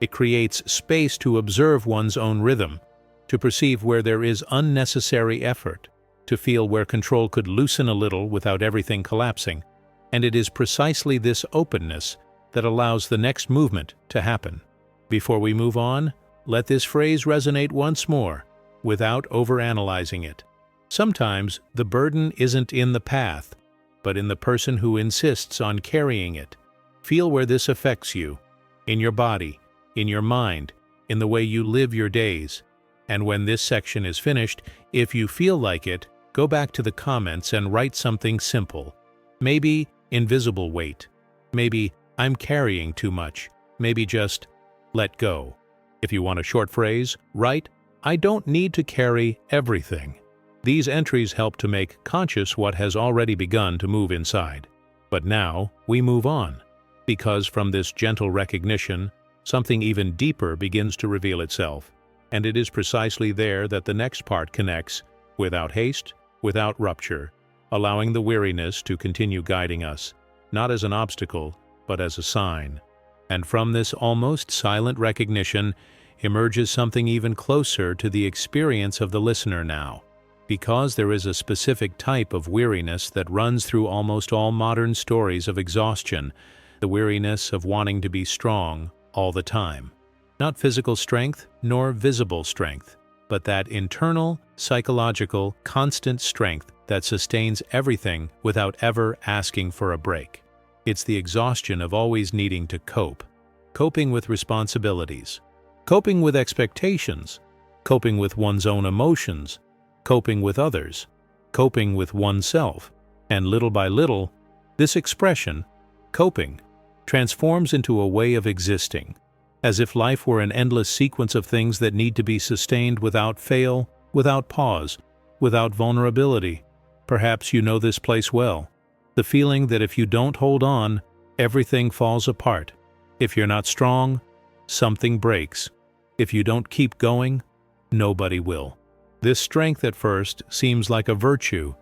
It creates space to observe one's own rhythm, to perceive where there is unnecessary effort, to feel where control could loosen a little without everything collapsing. And it is precisely this openness that allows the next movement to happen. Before we move on, let this phrase resonate once more, without overanalyzing it. Sometimes the burden isn't in the path, but in the person who insists on carrying it. Feel where this affects you, in your body, in your mind, in the way you live your days. And when this section is finished, if you feel like it, go back to the comments and write something simple. Maybe invisible weight. Maybe I'm carrying too much. Maybe just let go. If you want a short phrase, write, I don't need to carry everything. These entries help to make conscious what has already begun to move inside. But now we move on, because from this gentle recognition, something even deeper begins to reveal itself. And it is precisely there that the next part connects, without haste, without rupture, allowing the weariness to continue guiding us, not as an obstacle, but as a sign. And from this almost silent recognition emerges something even closer to the experience of the listener now. Because there is a specific type of weariness that runs through almost all modern stories of exhaustion, the weariness of wanting to be strong all the time. Not physical strength, nor visible strength, but that internal, psychological, constant strength that sustains everything without ever asking for a break. It's the exhaustion of always needing to cope. Coping with responsibilities. Coping with expectations. Coping with one's own emotions. Coping with others. Coping with oneself. And little by little, this expression, coping, transforms into a way of existing, as if life were an endless sequence of things that need to be sustained without fail, without pause, without vulnerability. Perhaps you know this place well. The feeling that if you don't hold on, everything falls apart. If you're not strong, something breaks. If you don't keep going, nobody will. This strength at first seems like a virtue.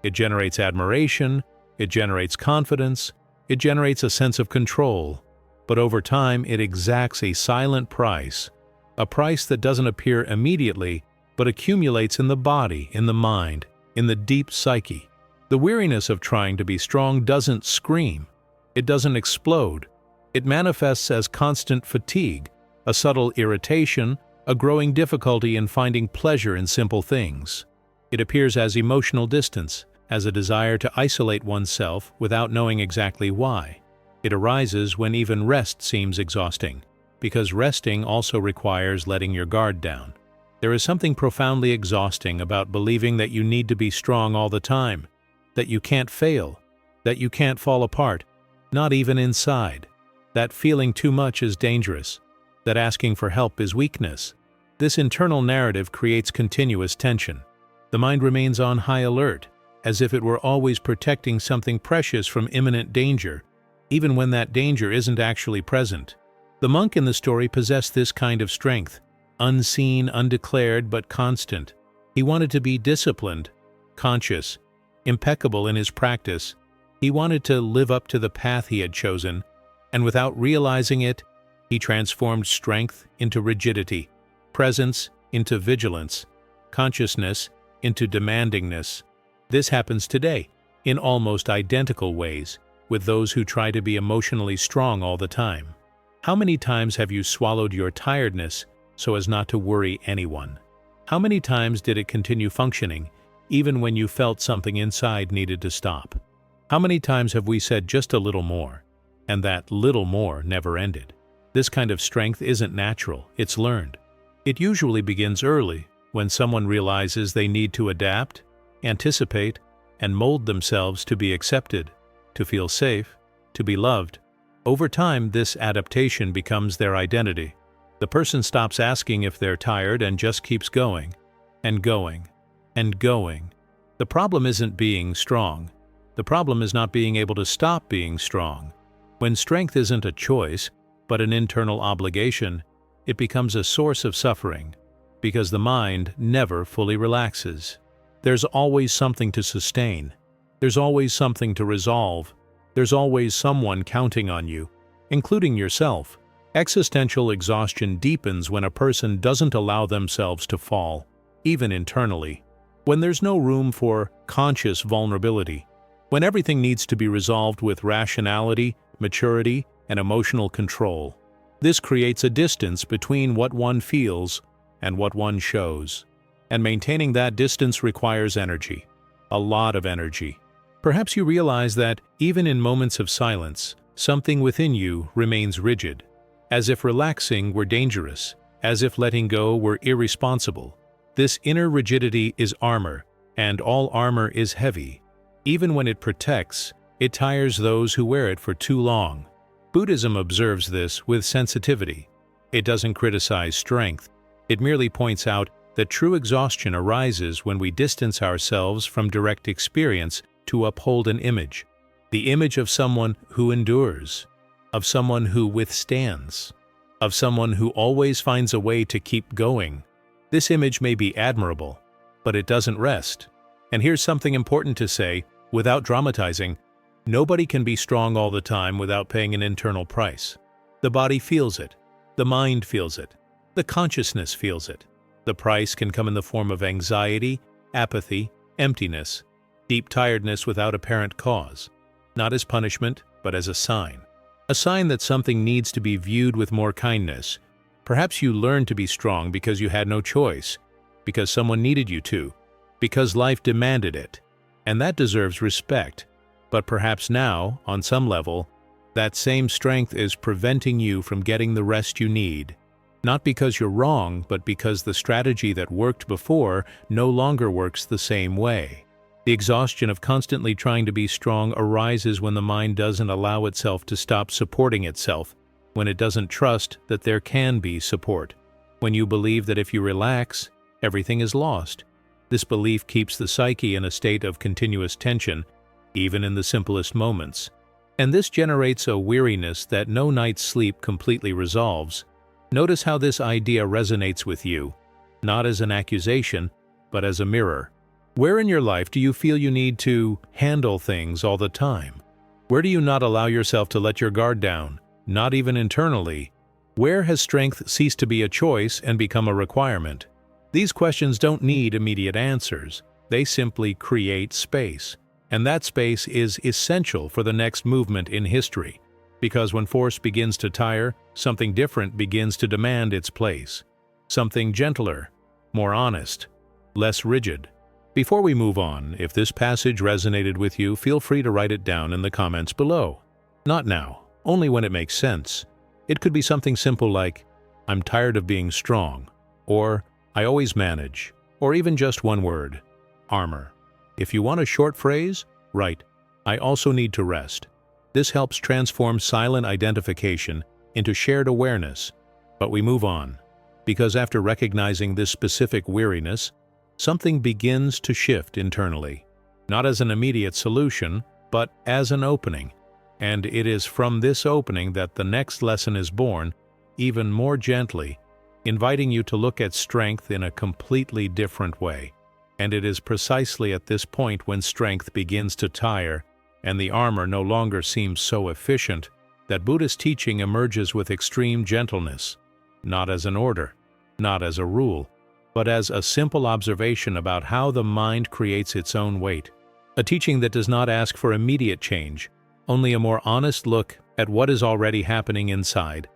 It generates admiration, it generates confidence, it generates a sense of control. But over time it exacts a silent price, a price that doesn't appear immediately, but accumulates in the body, in the mind, in the deep psyche. The weariness of trying to be strong doesn't scream. It doesn't explode. It manifests as constant fatigue, a subtle irritation, a growing difficulty in finding pleasure in simple things. It appears as emotional distance, as a desire to isolate oneself without knowing exactly why. It arises when even rest seems exhausting, because resting also requires letting your guard down. There is something profoundly exhausting about believing that you need to be strong all the time, that you can't fail, that you can't fall apart, not even inside. That feeling too much is dangerous, that asking for help is weakness. This internal narrative creates continuous tension. The mind remains on high alert, as if it were always protecting something precious from imminent danger, even when that danger isn't actually present. The monk in the story possessed this kind of strength, unseen, undeclared, but constant. He wanted to be disciplined, conscious, impeccable in his practice. He wanted to live up to the path he had chosen, and without realizing it, he transformed strength into rigidity, presence into vigilance, consciousness into demandingness. This happens today, in almost identical ways, with those who try to be emotionally strong all the time. How many times have you swallowed your tiredness so as not to worry anyone. How many times did it continue functioning, even when you felt something inside needed to stop? How many times have we said just a little more, and that little more never ended? This kind of strength isn't natural, it's learned. It usually begins early, when someone realizes they need to adapt, anticipate, and mold themselves to be accepted, to feel safe, to be loved. Over time, this adaptation becomes their identity. The person stops asking if they're tired and just keeps going, and going, and going. The problem isn't being strong. The problem is not being able to stop being strong. When strength isn't a choice, but an internal obligation, it becomes a source of suffering, because the mind never fully relaxes. There's always something to sustain. There's always something to resolve. There's always someone counting on you, including yourself. Existential exhaustion deepens when a person doesn't allow themselves to fall, even internally. When there's no room for conscious vulnerability. When everything needs to be resolved with rationality, maturity, and emotional control. This creates a distance between what one feels and what one shows. And maintaining that distance requires energy. A lot of energy. Perhaps you realize that, even in moments of silence, something within you remains rigid, as if relaxing were dangerous, as if letting go were irresponsible. This inner rigidity is armor, and all armor is heavy. Even when it protects, it tires those who wear it for too long. Buddhism observes this with sensitivity. It doesn't criticize strength. It merely points out that true exhaustion arises when we distance ourselves from direct experience to uphold an image. The image of someone who endures, of someone who withstands, of someone who always finds a way to keep going. This image may be admirable, but it doesn't rest. And here's something important to say, without dramatizing. Nobody can be strong all the time without paying an internal price. The body feels it. The mind feels it. The consciousness feels it. The price can come in the form of anxiety, apathy, emptiness, deep tiredness without apparent cause. Not as punishment, but as a sign. A sign that something needs to be viewed with more kindness. Perhaps you learned to be strong because you had no choice, because someone needed you to, because life demanded it. And that deserves respect. But perhaps now, on some level, that same strength is preventing you from getting the rest you need. Not because you're wrong, but because the strategy that worked before no longer works the same way. The exhaustion of constantly trying to be strong arises when the mind doesn't allow itself to stop supporting itself, when it doesn't trust that there can be support, when you believe that if you relax, everything is lost. This belief keeps the psyche in a state of continuous tension, even in the simplest moments. And this generates a weariness that no night's sleep completely resolves. Notice how this idea resonates with you, not as an accusation, but as a mirror. Where in your life do you feel you need to handle things all the time? Where do you not allow yourself to let your guard down, not even internally? Where has strength ceased to be a choice and become a requirement? These questions don't need immediate answers. They simply create space. And that space is essential for the next movement in history. Because when force begins to tire, something different begins to demand its place. Something gentler, more honest, less rigid. Before we move on, if this passage resonated with you, feel free to write it down in the comments below. Not now, only when it makes sense. It could be something simple like, "I'm tired of being strong," or "I always manage," or even just one word, armor. If you want a short phrase, write, "I also need to rest." This helps transform silent identification into shared awareness. But we move on, because after recognizing this specific weariness, something begins to shift internally, not as an immediate solution, but as an opening. And it is from this opening that the next lesson is born, even more gently, inviting you to look at strength in a completely different way. And it is precisely at this point when strength begins to tire, and the armor no longer seems so efficient, that Buddhist teaching emerges with extreme gentleness, not as an order, not as a rule, but as a simple observation about how the mind creates its own weight. A teaching that does not ask for immediate change, only a more honest look at what is already happening inside,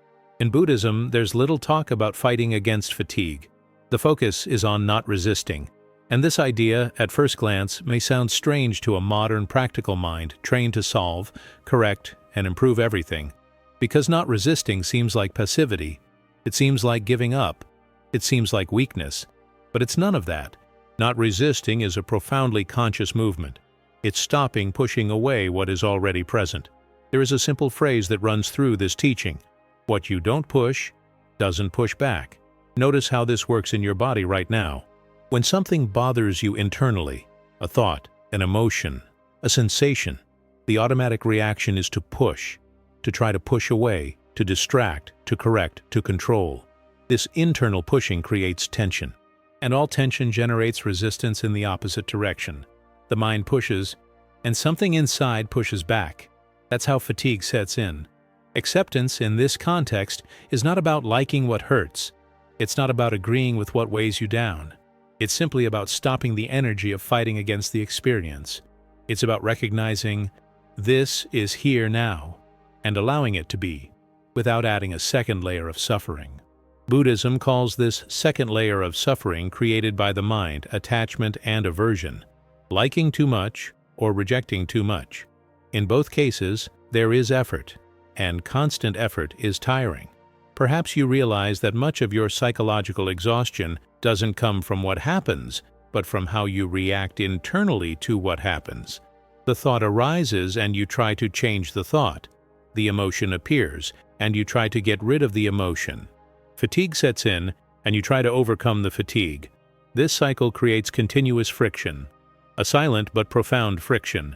In Buddhism, there's little talk about fighting against fatigue. The focus is on not resisting. And this idea, at first glance, may sound strange to a modern practical mind trained to solve, correct, and improve everything. Because not resisting seems like passivity. It seems like giving up. It seems like weakness. But it's none of that. Not resisting is a profoundly conscious movement. It's stopping pushing away what is already present. There is a simple phrase that runs through this teaching. What you don't push, doesn't push back. Notice how this works in your body right now. When something bothers you internally, a thought, an emotion, a sensation, the automatic reaction is to push, to try to push away, to distract, to correct, to control. This internal pushing creates tension. And all tension generates resistance in the opposite direction. The mind pushes, and something inside pushes back. That's how fatigue sets in. Acceptance in this context is not about liking what hurts. It's not about agreeing with what weighs you down. It's simply about stopping the energy of fighting against the experience. It's about recognizing this is here now and allowing it to be, without adding a second layer of suffering. Buddhism calls this second layer of suffering created by the mind attachment and aversion, liking too much or rejecting too much. In both cases, there is effort, and constant effort is tiring. Perhaps you realize that much of your psychological exhaustion doesn't come from what happens, but from how you react internally to what happens. The thought arises and you try to change the thought. The emotion appears and you try to get rid of the emotion. Fatigue sets in and you try to overcome the fatigue. This cycle creates continuous friction, a silent but profound friction.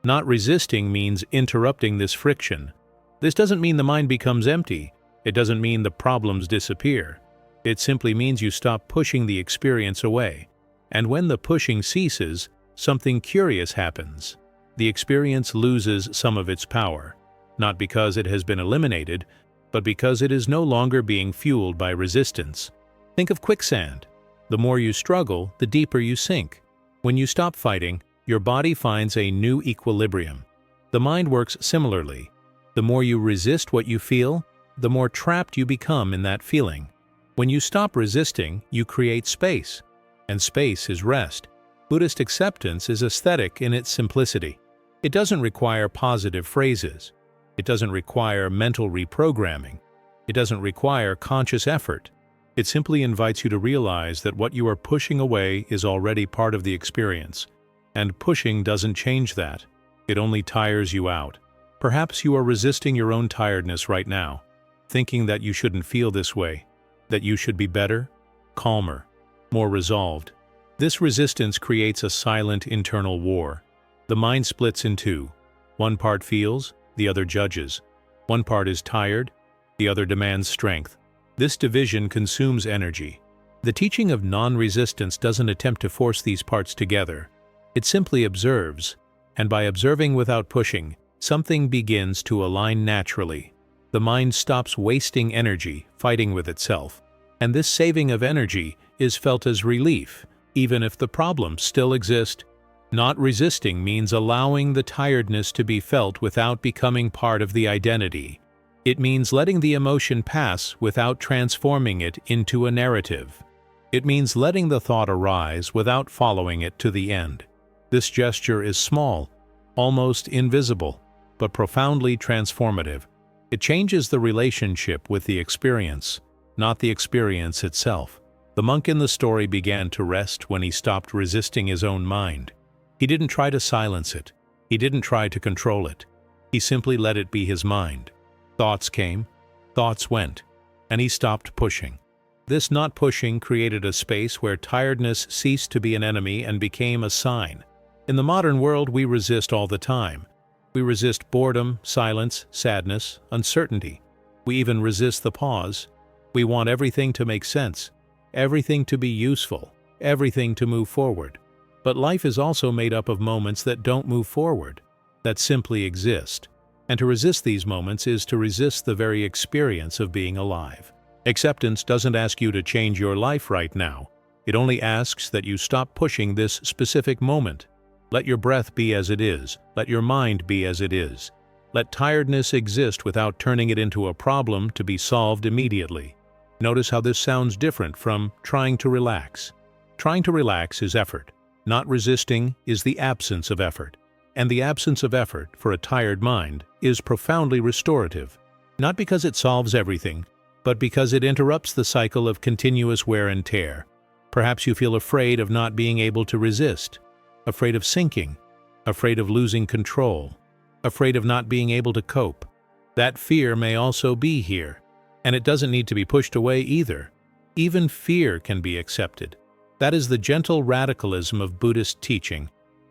Not resisting means interrupting this friction. This doesn't mean the mind becomes empty. It doesn't mean the problems disappear. It simply means you stop pushing the experience away. And when the pushing ceases, something curious happens. The experience loses some of its power, not because it has been eliminated, but because it is no longer being fueled by resistance. Think of quicksand. The more you struggle, the deeper you sink. When you stop fighting, your body finds a new equilibrium. The mind works similarly. The more you resist what you feel, the more trapped you become in that feeling. When you stop resisting, you create space. And space is rest. Buddhist acceptance is aesthetic in its simplicity. It doesn't require positive phrases. It doesn't require mental reprogramming. It doesn't require conscious effort. It simply invites you to realize that what you are pushing away is already part of the experience. And pushing doesn't change that. It only tires you out. Perhaps you are resisting your own tiredness right now, thinking that you shouldn't feel this way, that you should be better, calmer, more resolved. This resistance creates a silent internal war. The mind splits in two. One part feels, the other judges. One part is tired, the other demands strength. This division consumes energy. The teaching of non-resistance doesn't attempt to force these parts together. It simply observes, and by observing without pushing, something begins to align naturally. The mind stops wasting energy fighting with itself, and this saving of energy is felt as relief, even if the problems still exist. Not resisting means allowing the tiredness to be felt without becoming part of the identity. It means letting the emotion pass without transforming it into a narrative. It means letting the thought arise without following it to the end. This gesture is small, almost invisible, but profoundly transformative. It changes the relationship with the experience, not the experience itself. The monk in the story began to rest when he stopped resisting his own mind. He didn't try to silence it. He didn't try to control it. He simply let it be his mind. Thoughts came, thoughts went, and he stopped pushing. This not pushing created a space where tiredness ceased to be an enemy and became a sign. In the modern world, we resist all the time. We resist boredom, silence, sadness, uncertainty. We even resist the pause. We want everything to make sense, everything to be useful, everything to move forward. But life is also made up of moments that don't move forward, that simply exist. And to resist these moments is to resist the very experience of being alive. Acceptance doesn't ask you to change your life right now. It only asks that you stop pushing this specific moment. Let your breath be as it is. Let your mind be as it is. Let tiredness exist without turning it into a problem to be solved immediately. Notice how this sounds different from trying to relax. Trying to relax is effort. Not resisting is the absence of effort. And the absence of effort, for a tired mind, is profoundly restorative. Not because it solves everything, but because it interrupts the cycle of continuous wear and tear. Perhaps you feel afraid of not being able to resist, afraid of sinking, afraid of losing control, afraid of not being able to cope. That fear may also be here, and it doesn't need to be pushed away either. Even fear can be accepted. That is the gentle radicalism of Buddhist teaching.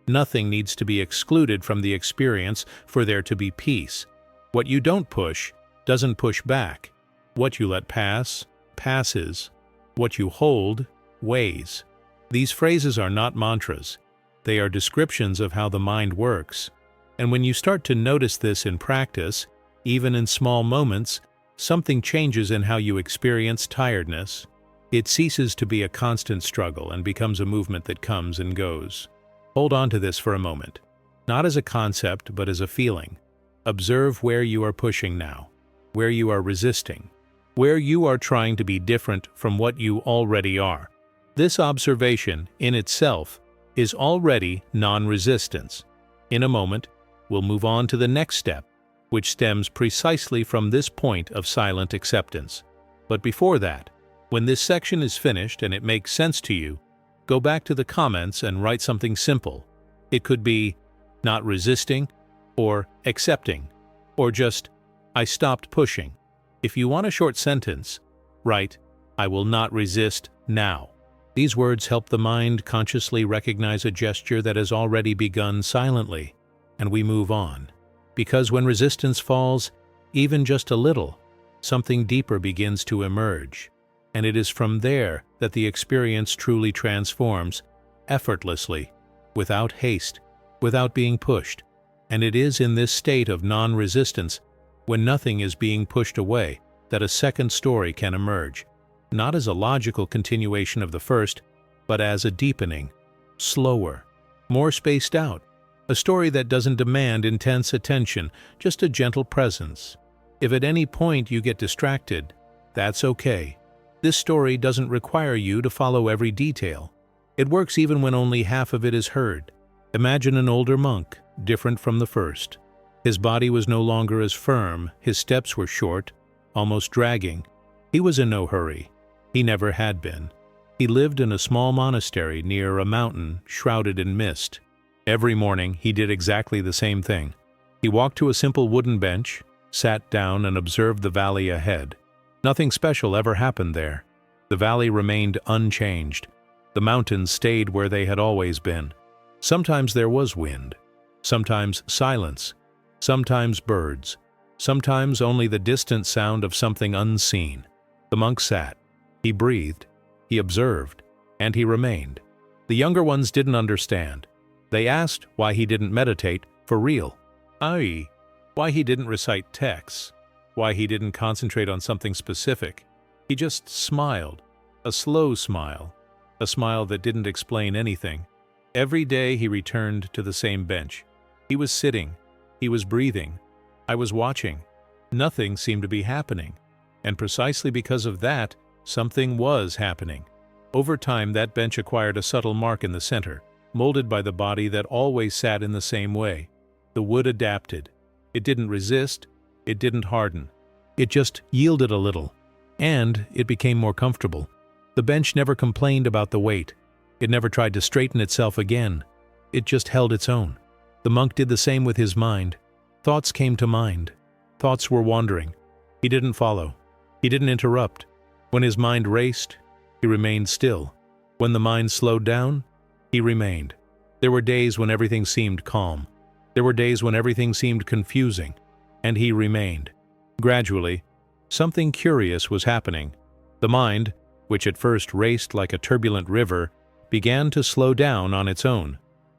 Nothing needs to be excluded from the experience for there to be peace. What you don't push doesn't push back. What you let pass, passes. What you hold, weighs. These phrases are not mantras. They are descriptions of how the mind works. And when you start to notice this in practice, even in small moments, something changes in how you experience tiredness. It ceases to be a constant struggle and becomes a movement that comes and goes. Hold on to this for a moment, not as a concept, but as a feeling. Observe where you are pushing now, where you are resisting, where you are trying to be different from what you already are. This observation, in itself, is already non-resistance. In a moment, we'll move on to the next step, which stems precisely from this point of silent acceptance. But before that, when this section is finished and it makes sense to you, go back to the comments and write something simple. It could be, not resisting, or accepting, or just, I stopped pushing. If you want a short sentence, write, I will not resist now. These words help the mind consciously recognize a gesture that has already begun silently, and we move on. Because when resistance falls, even just a little, something deeper begins to emerge. And it is from there that the experience truly transforms, effortlessly, without haste, without being pushed. And it is in this state of non-resistance, when nothing is being pushed away, that a second story can emerge, not as a logical continuation of the first, but as a deepening, slower, more spaced out, a story that doesn't demand intense attention, just a gentle presence. If at any point you get distracted, that's okay. This story doesn't require you to follow every detail. It works even when only half of it is heard. Imagine an older monk, different from the first. His body was no longer as firm, his steps were short, almost dragging. He was in no hurry. He never had been. He lived in a small monastery near a mountain shrouded in mist. Every morning he did exactly the same thing. He walked to a simple wooden bench, sat down and observed the valley ahead. Nothing special ever happened there. The valley remained unchanged. The mountains stayed where they had always been. Sometimes there was wind, sometimes silence, sometimes birds, sometimes only the distant sound of something unseen. The monk sat. He breathed, he observed, and he remained. The younger ones didn't understand. They asked why he didn't meditate for real, i.e., why he didn't recite texts, why he didn't concentrate on something specific. He just smiled, a slow smile, a smile that didn't explain anything. Every day he returned to the same bench. He was sitting, he was breathing, I was watching. Nothing seemed to be happening, and precisely because of that, something was happening. Over time, that bench acquired a subtle mark in the center, molded by the body that always sat in the same way. The wood adapted. It didn't resist, it didn't harden. It just yielded a little, and it became more comfortable. The bench never complained about the weight. It never tried to straighten itself again. It just held its own. The monk did the same with his mind. Thoughts came to mind. Thoughts were wandering. He didn't follow. He didn't interrupt. When his mind raced, he remained still. When the mind slowed down, he remained. There were days when everything seemed calm. There were days when everything seemed confusing, and he remained. Gradually, something curious was happening. The mind, which at first raced like a turbulent river, began to slow down on its own,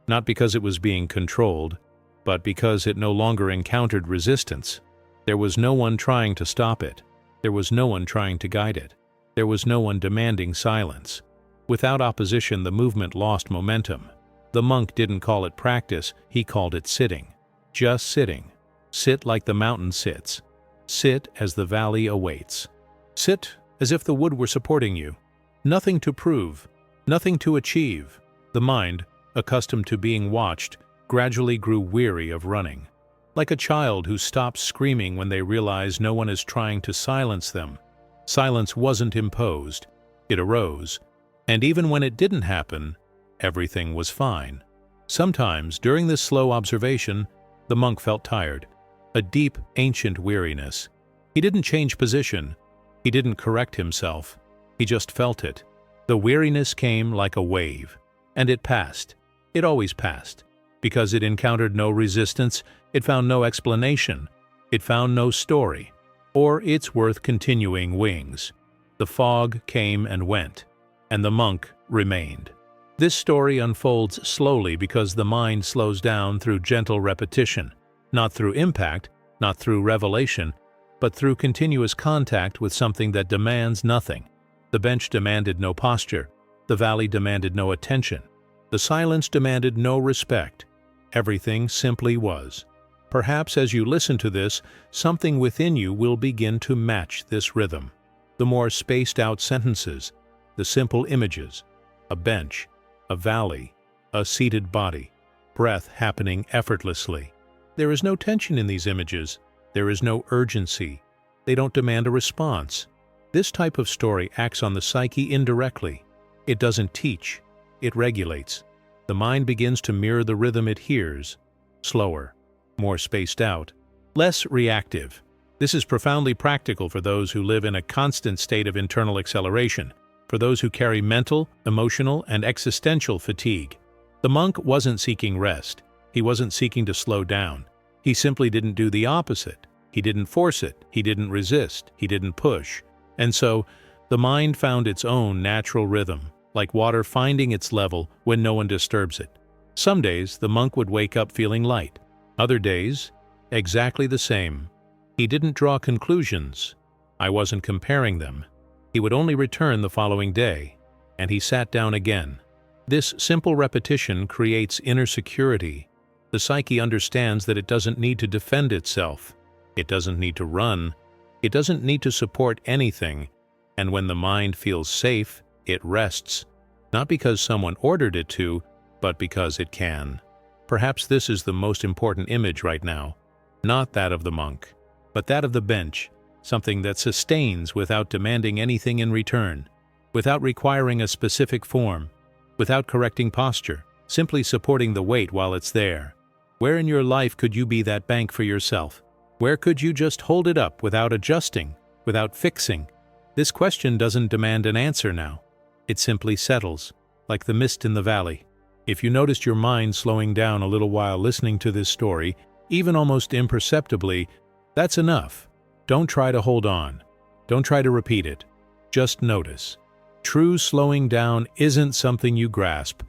not because it was being controlled, but because it no longer encountered resistance. There was no one trying to stop it. There was no one trying to guide it. There was no one demanding silence. Without opposition, the movement lost momentum. The monk didn't call it practice, he called it sitting. Just sitting. Sit like the mountain sits. Sit as the valley awaits. Sit as if the wood were supporting you. Nothing to prove, nothing to achieve. The mind, accustomed to being watched, gradually grew weary of running. Like a child who stops screaming when they realize no one is trying to silence them. Silence wasn't imposed, it arose. And even when it didn't happen, everything was fine. Sometimes, during this slow observation, the monk felt tired. A deep, ancient weariness. He didn't change position. He didn't correct himself. He just felt it. The weariness came like a wave. And it passed. It always passed. Because it encountered no resistance, it found no explanation. It found no story. Or its worth continuing wings. The fog came and went. And the monk remained. This story unfolds slowly because the mind slows down through gentle repetition. Not through impact, not through revelation, but through continuous contact with something that demands nothing. The bench demanded no posture. The valley demanded no attention. The silence demanded no respect. Everything simply was. Perhaps as you listen to this, something within you will begin to match this rhythm. The more spaced-out sentences, the simple images, a bench, a valley, a seated body, breath happening effortlessly. There is no tension in these images. There is no urgency. They don't demand a response. This type of story acts on the psyche indirectly. It doesn't teach. It regulates. The mind begins to mirror the rhythm it hears, slower, more spaced out, less reactive. This is profoundly practical for those who live in a constant state of internal acceleration, for those who carry mental, emotional, and existential fatigue. The monk wasn't seeking rest. He wasn't seeking to slow down. He simply didn't do the opposite. He didn't force it. He didn't resist. He didn't push. And so, the mind found its own natural rhythm, like water finding its level when no one disturbs it. Some days, the monk would wake up feeling light. Other days, exactly the same. He didn't draw conclusions. I wasn't comparing them. He would only return the following day, and he sat down again. This simple repetition creates inner security. The psyche understands that it doesn't need to defend itself. It doesn't need to run. It doesn't need to support anything. And when the mind feels safe, it rests, not because someone ordered it to, but because it can. Perhaps this is the most important image right now. Not that of the monk, but that of the bench, something that sustains without demanding anything in return, without requiring a specific form, without correcting posture, simply supporting the weight while it's there. Where in your life could you be that bank for yourself? Where could you just hold it up without adjusting, without fixing? This question doesn't demand an answer now. It simply settles, like the mist in the valley. If you noticed your mind slowing down a little while listening to this story, even almost imperceptibly, that's enough. Don't try to hold on. Don't try to repeat it. Just notice. True slowing down isn't something you grasp.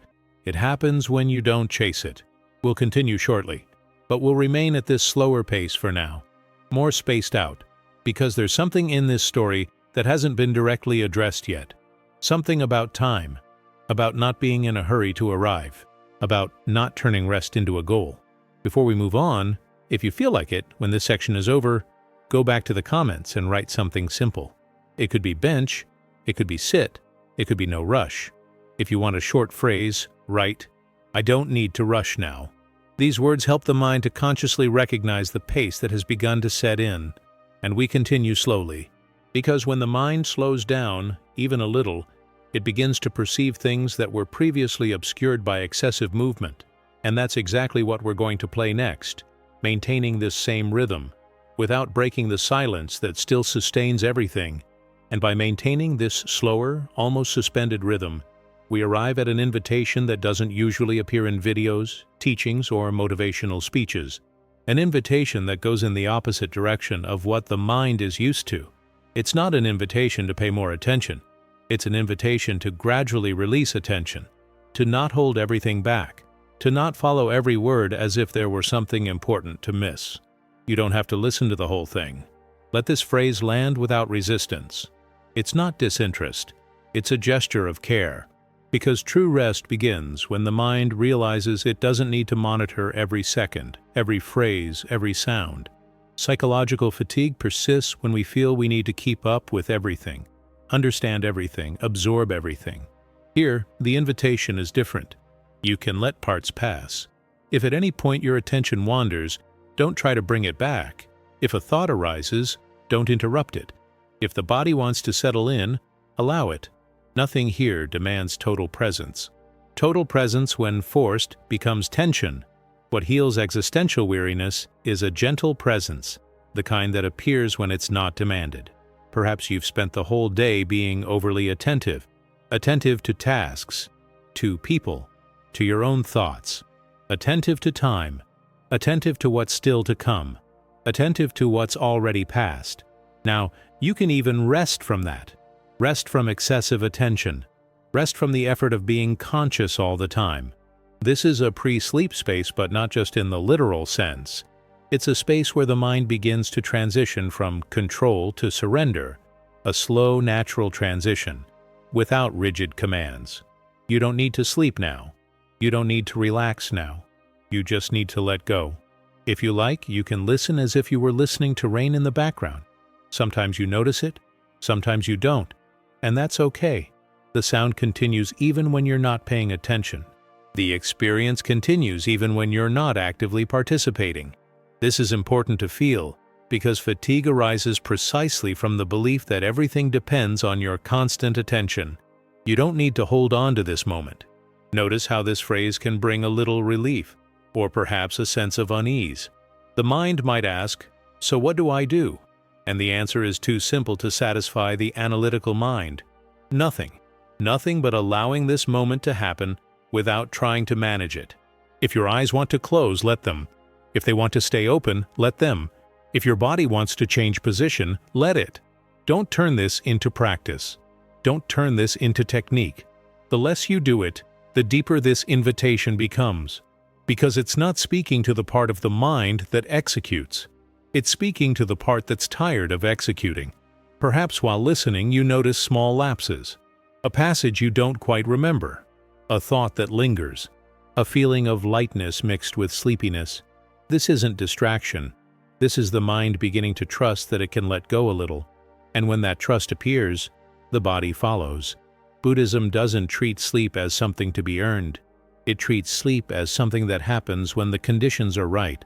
It happens when you don't chase it. We'll continue shortly, but we'll remain at this slower pace for now, more spaced out, because there's something in this story that hasn't been directly addressed yet. Something about time, about not being in a hurry to arrive, about not turning rest into a goal. Before we move on, if you feel like it, when this section is over, go back to the comments and write something simple. It could be bench, it could be sit, it could be no rush. If you want a short phrase, write, I don't need to rush now. These words help the mind to consciously recognize the pace that has begun to set in, and we continue slowly. Because when the mind slows down, even a little, it begins to perceive things that were previously obscured by excessive movement. And that's exactly what we're going to play next, maintaining this same rhythm, without breaking the silence that still sustains everything. And by maintaining this slower, almost suspended rhythm, we arrive at an invitation that doesn't usually appear in videos, teachings, or motivational speeches. An invitation that goes in the opposite direction of what the mind is used to. It's not an invitation to pay more attention. It's an invitation to gradually release attention, to not hold everything back, to not follow every word as if there were something important to miss. You don't have to listen to the whole thing. Let this phrase land without resistance. It's not disinterest. It's a gesture of care. Because true rest begins when the mind realizes it doesn't need to monitor every second, every phrase, every sound. Psychological fatigue persists when we feel we need to keep up with everything, understand everything, absorb everything. Here, the invitation is different. You can let parts pass. If at any point your attention wanders, don't try to bring it back. If a thought arises, don't interrupt it. If the body wants to settle in, allow it. Nothing here demands total presence. Total presence, when forced, becomes tension. What heals existential weariness is a gentle presence, the kind that appears when it's not demanded. Perhaps you've spent the whole day being overly attentive to tasks, to people, to your own thoughts, attentive to time, attentive to what's still to come, attentive to what's already past. Now, you can even rest from that. Rest from excessive attention. Rest from the effort of being conscious all the time. This is a pre-sleep space, but not just in the literal sense. It's a space where the mind begins to transition from control to surrender, a slow, natural transition, without rigid commands. You don't need to sleep now. You don't need to relax now. You just need to let go. If you like, you can listen as if you were listening to rain in the background. Sometimes you notice it, sometimes you don't, and that's okay. The sound continues even when you're not paying attention. The experience continues even when you're not actively participating. This is important to feel, because fatigue arises precisely from the belief that everything depends on your constant attention. You don't need to hold on to this moment. Notice how this phrase can bring a little relief, or perhaps a sense of unease. The mind might ask, "So what do I do?" And the answer is too simple to satisfy the analytical mind. Nothing. Nothing but allowing this moment to happen without trying to manage it. If your eyes want to close, let them. If they want to stay open, let them. If your body wants to change position, let it. Don't turn this into practice. Don't turn this into technique. The less you do it, the deeper this invitation becomes. Because it's not speaking to the part of the mind that executes. It's speaking to the part that's tired of executing. Perhaps while listening, you notice small lapses. A passage you don't quite remember. A thought that lingers. A feeling of lightness mixed with sleepiness. This isn't distraction. This is the mind beginning to trust that it can let go a little. And when that trust appears, the body follows. Buddhism doesn't treat sleep as something to be earned. It treats sleep as something that happens when the conditions are right.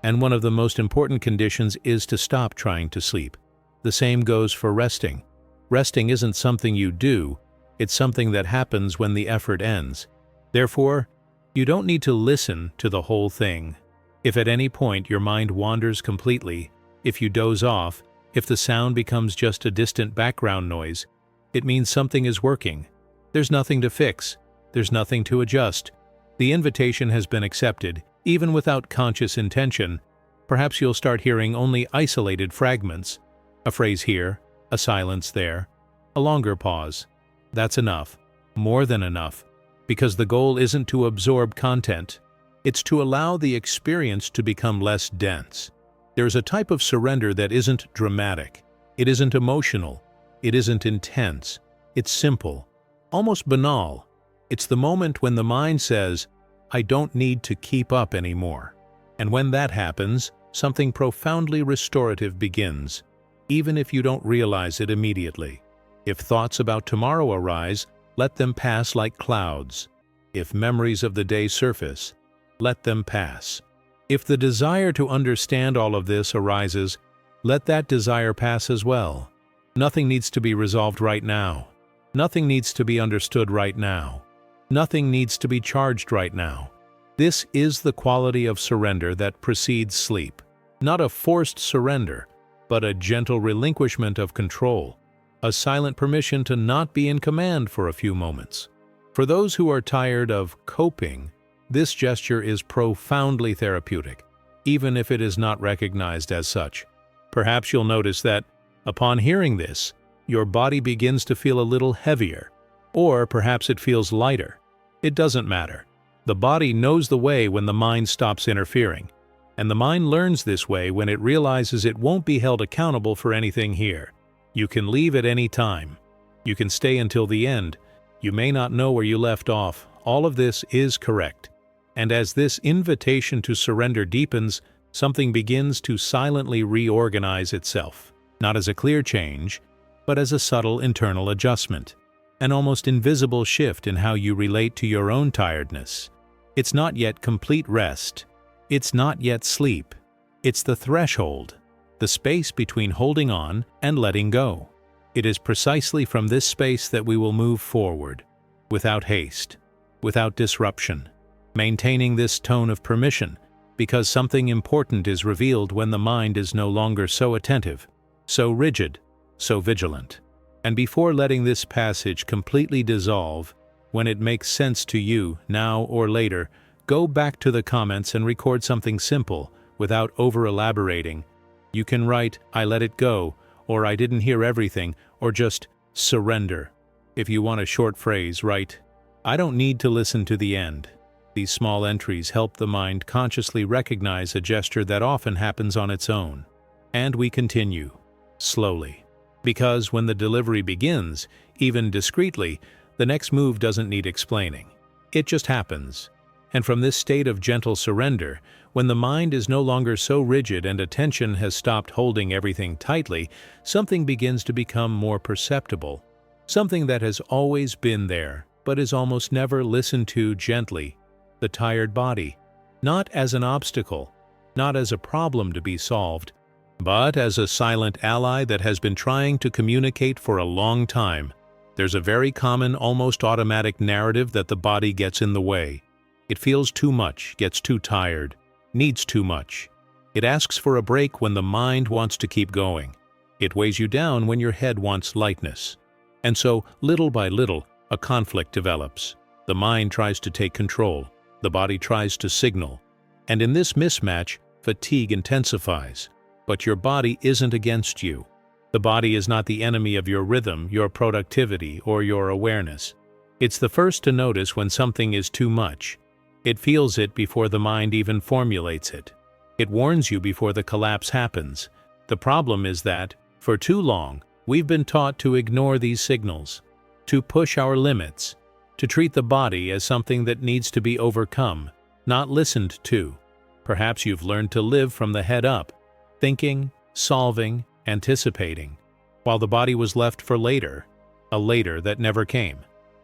And one of the most important conditions is to stop trying to sleep. The same goes for resting. Resting isn't something you do, it's something that happens when the effort ends. Therefore, you don't need to listen to the whole thing. If at any point your mind wanders completely, if you doze off, if the sound becomes just a distant background noise, it means something is working. There's nothing to fix. There's nothing to adjust. The invitation has been accepted, even without conscious intention. Perhaps you'll start hearing only isolated fragments. A phrase here, a silence there, a longer pause. That's enough, more than enough, because the goal isn't to absorb content. It's to allow the experience to become less dense. There's a type of surrender that isn't dramatic. It isn't emotional. It isn't intense. It's simple, almost banal. It's the moment when the mind says, "I don't need to keep up anymore." And when that happens, something profoundly restorative begins, even if you don't realize it immediately. If thoughts about tomorrow arise, let them pass like clouds. If memories of the day surface, let them pass. If the desire to understand all of this arises, let that desire pass as well. Nothing needs to be resolved right now. Nothing needs to be understood right now. Nothing needs to be charged right now. This is the quality of surrender that precedes sleep. Not a forced surrender, but a gentle relinquishment of control. A silent permission to not be in command for a few moments. For those who are tired of coping, this gesture is profoundly therapeutic, even if it is not recognized as such. Perhaps you'll notice that, upon hearing this, your body begins to feel a little heavier, or perhaps it feels lighter. It doesn't matter. The body knows the way when the mind stops interfering, and the mind learns this way when it realizes it won't be held accountable for anything here. You can leave at any time. You can stay until the end. You may not know where you left off. All of this is correct. And as this invitation to surrender deepens, Something begins to silently reorganize itself, not as a clear change, but as a subtle internal adjustment, an almost invisible shift in how you relate to your own tiredness. It's not yet complete rest. It's not yet sleep. It's the threshold, the space between holding on and letting go. It is precisely from this space that we will move forward, without haste, without disruption, maintaining this tone of permission, because something important is revealed when the mind is no longer so attentive, so rigid, so vigilant. And before letting this passage completely dissolve, when it makes sense to you, now or later, go back to the comments and record something simple, without over-elaborating. You can write, "I let it go," or "I didn't hear everything," or just "surrender." If you want a short phrase, write, "I don't need to listen to the end." These small entries help the mind consciously recognize a gesture that often happens on its own. And we continue, slowly. Because when the delivery begins, even discreetly, the next move doesn't need explaining. It just happens. And from this state of gentle surrender, when the mind is no longer so rigid and attention has stopped holding everything tightly, something begins to become more perceptible. Something that has always been there, but is almost never listened to gently. The tired body, not as an obstacle, not as a problem to be solved, but as a silent ally that has been trying to communicate for a long time. There's a very common, almost automatic narrative that the body gets in the way. It feels too much, gets too tired, needs too much. It asks for a break when the mind wants to keep going. It weighs you down when your head wants lightness. And so, little by little, a conflict develops. The mind tries to take control. The body tries to signal. And in this mismatch, fatigue intensifies. But your body isn't against you. The body is not the enemy of your rhythm, your productivity, or your awareness. It's the first to notice when something is too much. It feels it before the mind even formulates it. It warns you before the collapse happens. The problem is that, for too long, we've been taught to ignore these signals, to push our limits, to treat the body as something that needs to be overcome, not listened to. Perhaps you've learned to live from the head up, thinking, solving, anticipating, while the body was left for later, a later that never came.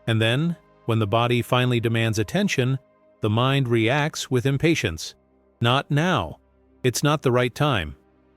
And then, when the body finally demands attention, the mind reacts with impatience. Not now. It's not the right time.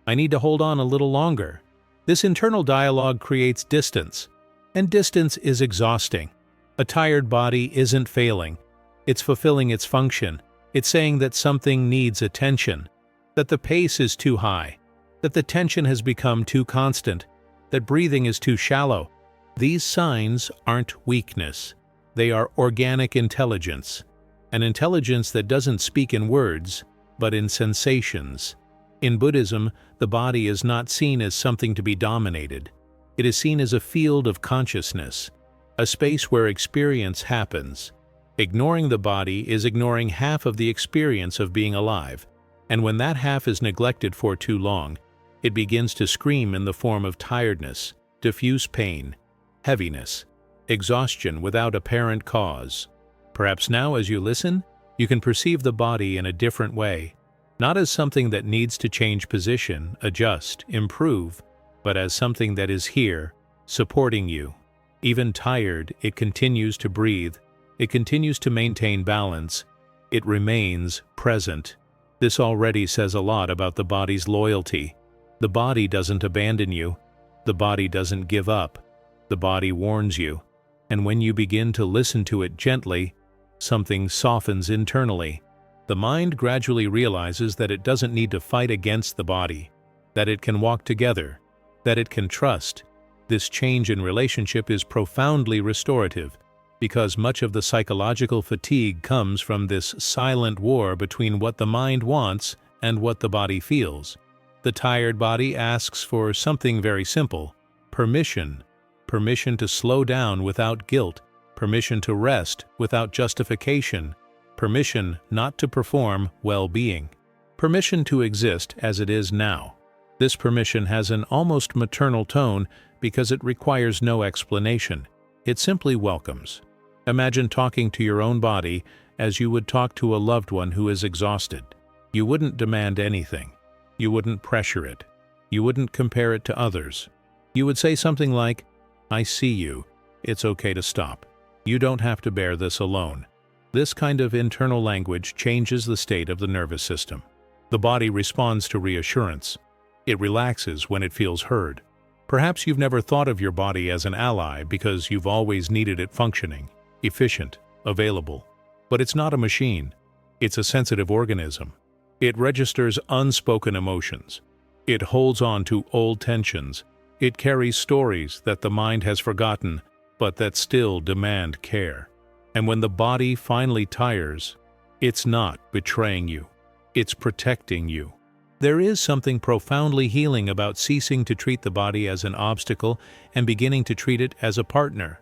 I need to hold on a little longer. This internal dialogue creates distance, and distance is exhausting. A tired body isn't failing. It's fulfilling its function. It's saying that something needs attention, that the pace is too high, that the tension has become too constant, that breathing is too shallow. These signs aren't weakness. They are organic intelligence. An intelligence that doesn't speak in words, but in sensations. In Buddhism, the body is not seen as something to be dominated. It is seen as a field of consciousness, a space where experience happens. Ignoring the body is ignoring half of the experience of being alive, and when that half is neglected for too long, it begins to scream in the form of tiredness, diffuse pain, heaviness, exhaustion without apparent cause. Perhaps now, as you listen, you can perceive the body in a different way, not as something that needs to change position, adjust, improve, but as something that is here, supporting you. Even tired, it continues to breathe, it continues to maintain balance, it remains present. This already says a lot about the body's loyalty. The body doesn't abandon you. The body doesn't give up. The body warns you. And when you begin to listen to it gently, something softens internally. The mind gradually realizes that it doesn't need to fight against the body, that it can walk together, that it can trust. This change in relationship is profoundly restorative, because much of the psychological fatigue comes from this silent war between what the mind wants and what the body feels. The tired body asks for something very simple: permission. Permission to slow down without guilt, permission to rest without justification, permission not to perform well-being, permission to exist as it is now. This permission has an almost maternal tone because it requires no explanation. It simply welcomes. Imagine talking to your own body as you would talk to a loved one who is exhausted. You wouldn't demand anything. You wouldn't pressure it. You wouldn't compare it to others. You would say something like, "I see you. It's okay to stop. You don't have to bear this alone." This kind of internal language changes the state of the nervous system. The body responds to reassurance. It relaxes when it feels heard. Perhaps you've never thought of your body as an ally because you've always needed it functioning, efficient, available. But it's not a machine. It's a sensitive organism. It registers unspoken emotions. It holds on to old tensions. It carries stories that the mind has forgotten, but that still demand care. And when the body finally tires, it's not betraying you. It's protecting you. There is something profoundly healing about ceasing to treat the body as an obstacle and beginning to treat it as a partner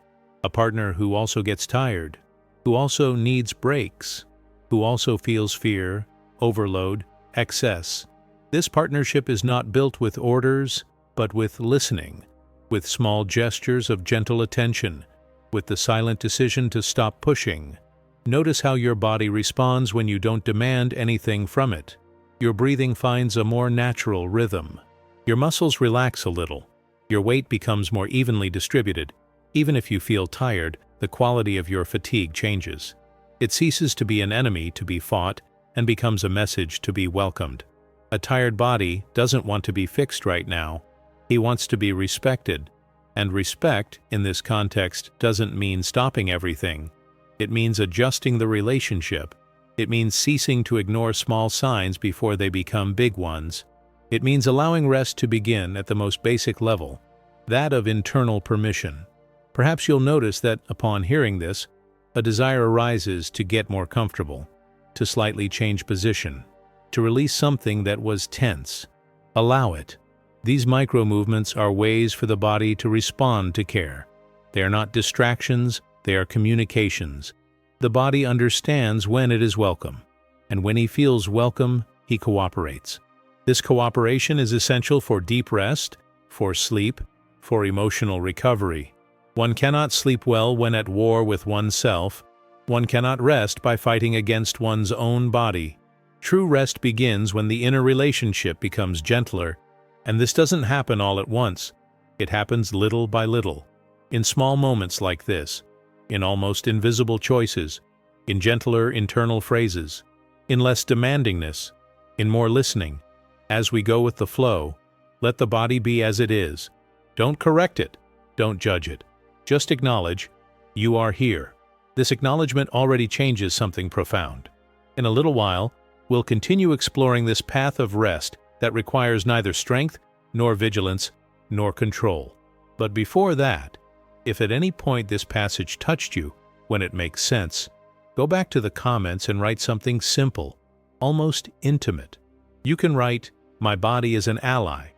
who also gets tired, who also needs breaks, who also feels fear, overload, excess. This partnership is not built with orders, but with listening, with small gestures of gentle attention, with the silent decision to stop pushing. Notice how your body responds when you don't demand anything from it. Your breathing finds a more natural rhythm. Your muscles relax a little. Your weight becomes more evenly distributed. Even if you feel tired, the quality of your fatigue changes. It ceases to be an enemy to be fought and becomes a message to be welcomed. A tired body doesn't want to be fixed right now. He wants to be respected. And respect, in this context, doesn't mean stopping everything. It means adjusting the relationship. It means ceasing to ignore small signs before they become big ones. It means allowing rest to begin at the most basic level, that of internal permission. Perhaps you'll notice that, upon hearing this, a desire arises to get more comfortable, to slightly change position, to release something that was tense. Allow it. These micro-movements are ways for the body to respond to care. They are not distractions, they are communications. The body understands when it is welcome, and when he feels welcome, he cooperates. This cooperation is essential for deep rest, for sleep, for emotional recovery. One cannot sleep well when at war with oneself. One cannot rest by fighting against one's own body. True rest begins when the inner relationship becomes gentler, and this doesn't happen all at once. It happens little by little, in small moments like this, in almost invisible choices, in gentler internal phrases, in less demandingness, in more listening. As we go with the flow, let the body be as it is. Don't correct it. Don't judge it. Just acknowledge, you are here. This acknowledgement already changes something profound. In a little while, we'll continue exploring this path of rest that requires neither strength, nor vigilance, nor control. But before that, if at any point this passage touched you, when it makes sense, go back to the comments and write something simple, almost intimate. You can write, "My body is an ally,"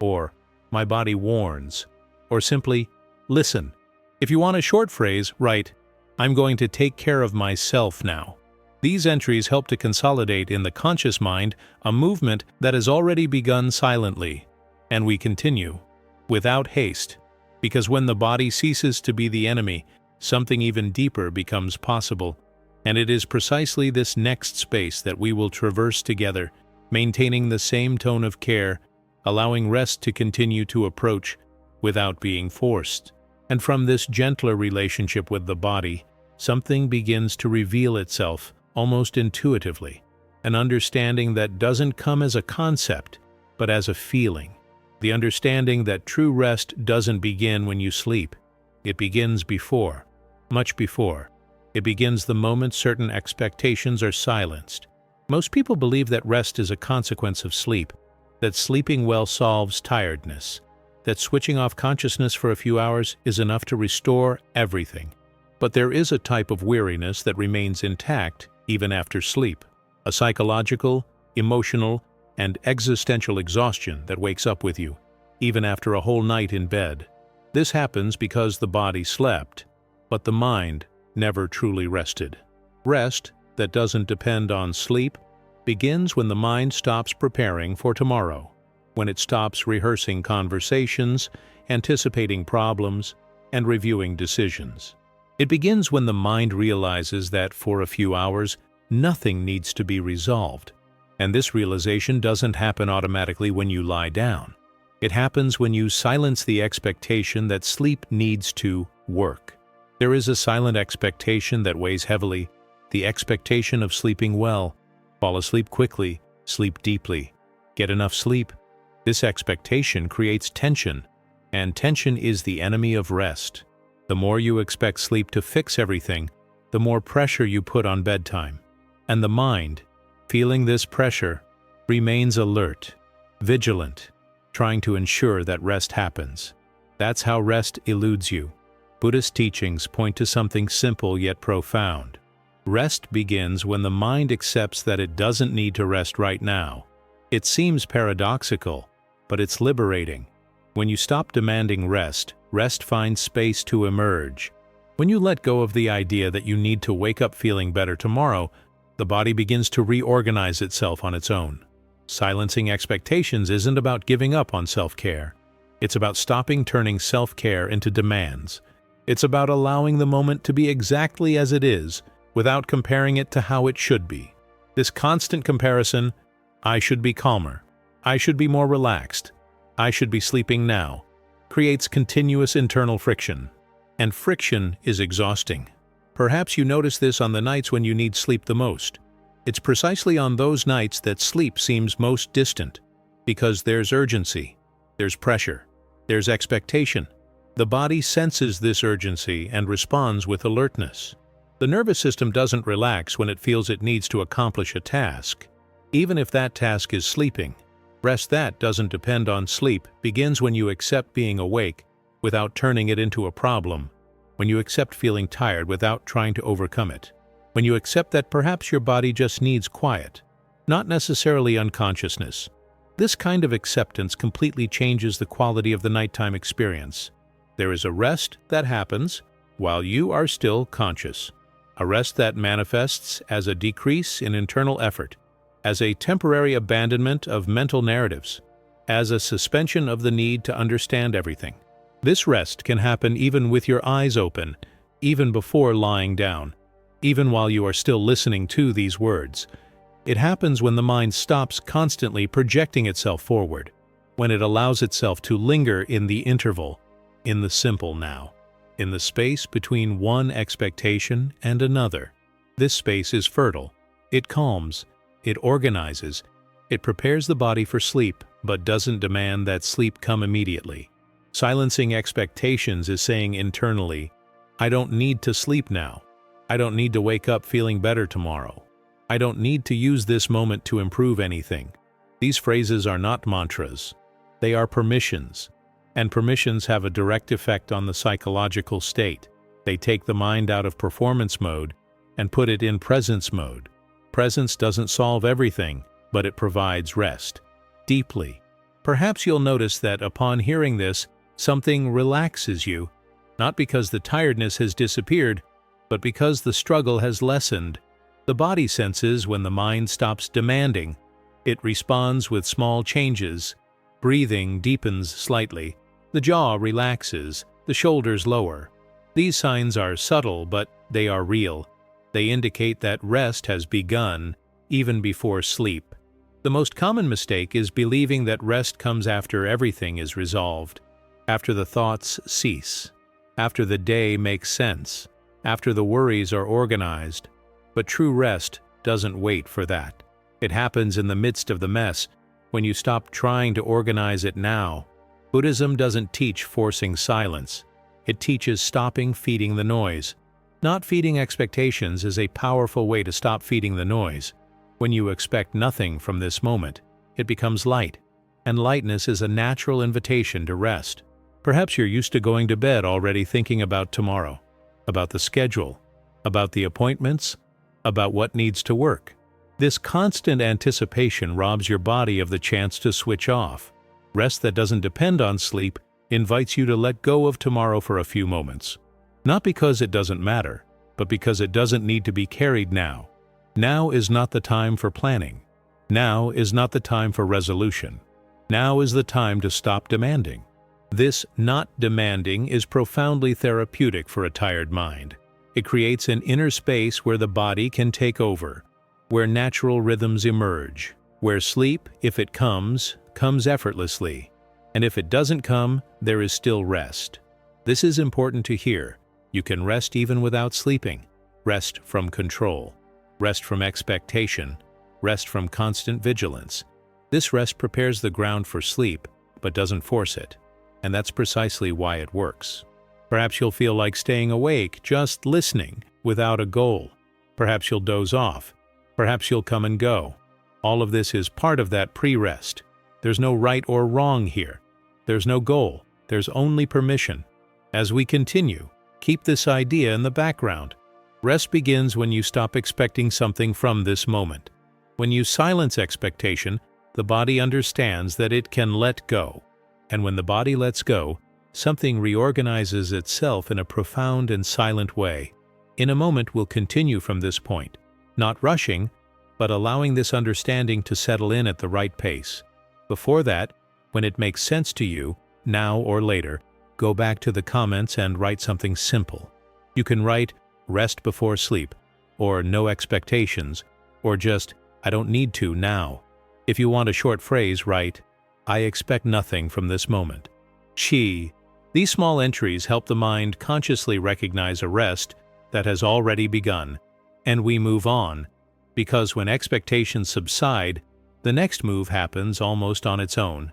or "My body warns," or simply, "Listen." If you want a short phrase, write, "I'm going to take care of myself now." These entries help to consolidate in the conscious mind a movement that has already begun silently. And we continue, without haste, because when the body ceases to be the enemy, something even deeper becomes possible. And it is precisely this next space that we will traverse together, maintaining the same tone of care, allowing rest to continue to approach without being forced. And from this gentler relationship with the body, something begins to reveal itself almost intuitively, an understanding that doesn't come as a concept, but as a feeling. The understanding that true rest doesn't begin when you sleep. It begins before, much before. It begins the moment certain expectations are silenced. Most people believe that rest is a consequence of sleep, that sleeping well solves tiredness, that switching off consciousness for a few hours is enough to restore everything. But there is a type of weariness that remains intact even after sleep, a psychological, emotional, and existential exhaustion that wakes up with you, even after a whole night in bed. This happens because the body slept, but the mind never truly rested. Rest that doesn't depend on sleep begins when the mind stops preparing for tomorrow, when it stops rehearsing conversations, anticipating problems, and reviewing decisions. It begins when the mind realizes that for a few hours, nothing needs to be resolved. And this realization doesn't happen automatically when you lie down. It happens when you silence the expectation that sleep needs to work. There is a silent expectation that weighs heavily, the expectation of sleeping well, fall asleep quickly, sleep deeply, get enough sleep. This expectation creates tension, and tension is the enemy of rest. The more you expect sleep to fix everything, the more pressure you put on bedtime. And the mind, feeling this pressure, remains alert, vigilant, trying to ensure that rest happens. That's how rest eludes you. Buddhist teachings point to something simple yet profound. Rest begins when the mind accepts that it doesn't need to rest right now. It seems paradoxical, but it's liberating. When you stop demanding rest, rest finds space to emerge. When you let go of the idea that you need to wake up feeling better tomorrow, the body begins to reorganize itself on its own. Silencing expectations isn't about giving up on self-care. It's about stopping turning self-care into demands. It's about allowing the moment to be exactly as it is, without comparing it to how it should be. This constant comparison, I should be calmer, I should be more relaxed, I should be sleeping now, creates continuous internal friction. And friction is exhausting. Perhaps you notice this on the nights when you need sleep the most. It's precisely on those nights that sleep seems most distant, because there's urgency, there's pressure, there's expectation. The body senses this urgency and responds with alertness. The nervous system doesn't relax when it feels it needs to accomplish a task. Even if that task is sleeping, rest that doesn't depend on sleep begins when you accept being awake without turning it into a problem, when you accept feeling tired without trying to overcome it, when you accept that perhaps your body just needs quiet, not necessarily unconsciousness. This kind of acceptance completely changes the quality of the nighttime experience. There is a rest that happens while you are still conscious, a rest that manifests as a decrease in internal effort, as a temporary abandonment of mental narratives, as a suspension of the need to understand everything. This rest can happen even with your eyes open, even before lying down, even while you are still listening to these words. It happens when the mind stops constantly projecting itself forward, when it allows itself to linger in the interval, in the simple now, in the space between one expectation and another. This space is fertile. It calms, it organizes, it prepares the body for sleep, but doesn't demand that sleep come immediately. Silencing expectations is saying internally, I don't need to sleep now. I don't need to wake up feeling better tomorrow. I don't need to use this moment to improve anything. These phrases are not mantras. They are permissions. And permissions have a direct effect on the psychological state. They take the mind out of performance mode and put it in presence mode. Presence doesn't solve everything, but it provides rest. Deeply. Perhaps you'll notice that upon hearing this, something relaxes you, not because the tiredness has disappeared, but because the struggle has lessened. The body senses when the mind stops demanding. It responds with small changes. Breathing deepens slightly. The jaw relaxes, the shoulders lower. These signs are subtle, but they are real. They indicate that rest has begun, even before sleep. The most common mistake is believing that rest comes after everything is resolved, after the thoughts cease, after the day makes sense, after the worries are organized. But true rest doesn't wait for that. It happens in the midst of the mess, when you stop trying to organize it now. Buddhism doesn't teach forcing silence. It teaches stopping feeding the noise. Not feeding expectations is a powerful way to stop feeding the noise. When you expect nothing from this moment, it becomes light, and lightness is a natural invitation to rest. Perhaps you're used to going to bed already thinking about tomorrow, about the schedule, about the appointments, about what needs to work. This constant anticipation robs your body of the chance to switch off. Rest that doesn't depend on sleep invites you to let go of tomorrow for a few moments. Not because it doesn't matter, but because it doesn't need to be carried now. Now is not the time for planning. Now is not the time for resolution. Now is the time to stop demanding. This not demanding is profoundly therapeutic for a tired mind. It creates an inner space where the body can take over, where natural rhythms emerge, where sleep, if it comes, comes effortlessly, and if it doesn't come, there is still rest. This is important to hear. You can rest even without sleeping. Rest from control. Rest from expectation. Rest from constant vigilance. This rest prepares the ground for sleep, but doesn't force it. And that's precisely why it works. Perhaps you'll feel like staying awake, just listening, without a goal. Perhaps you'll doze off. Perhaps you'll come and go. All of this is part of that pre-rest. There's no right or wrong here. There's no goal. There's only permission. As we continue, keep this idea in the background. Rest begins when you stop expecting something from this moment. When you silence expectation, the body understands that it can let go. And when the body lets go, something reorganizes itself in a profound and silent way. In a moment, we'll continue from this point, not rushing, but allowing this understanding to settle in at the right pace. Before that, when it makes sense to you, now or later, go back to the comments and write something simple. You can write, "Rest before sleep," or "No expectations," or just, "I don't need to now." If you want a short phrase, write, "I expect nothing from this moment." Chi. These small entries help the mind consciously recognize a rest that has already begun, and we move on, because when expectations subside, the next move happens almost on its own,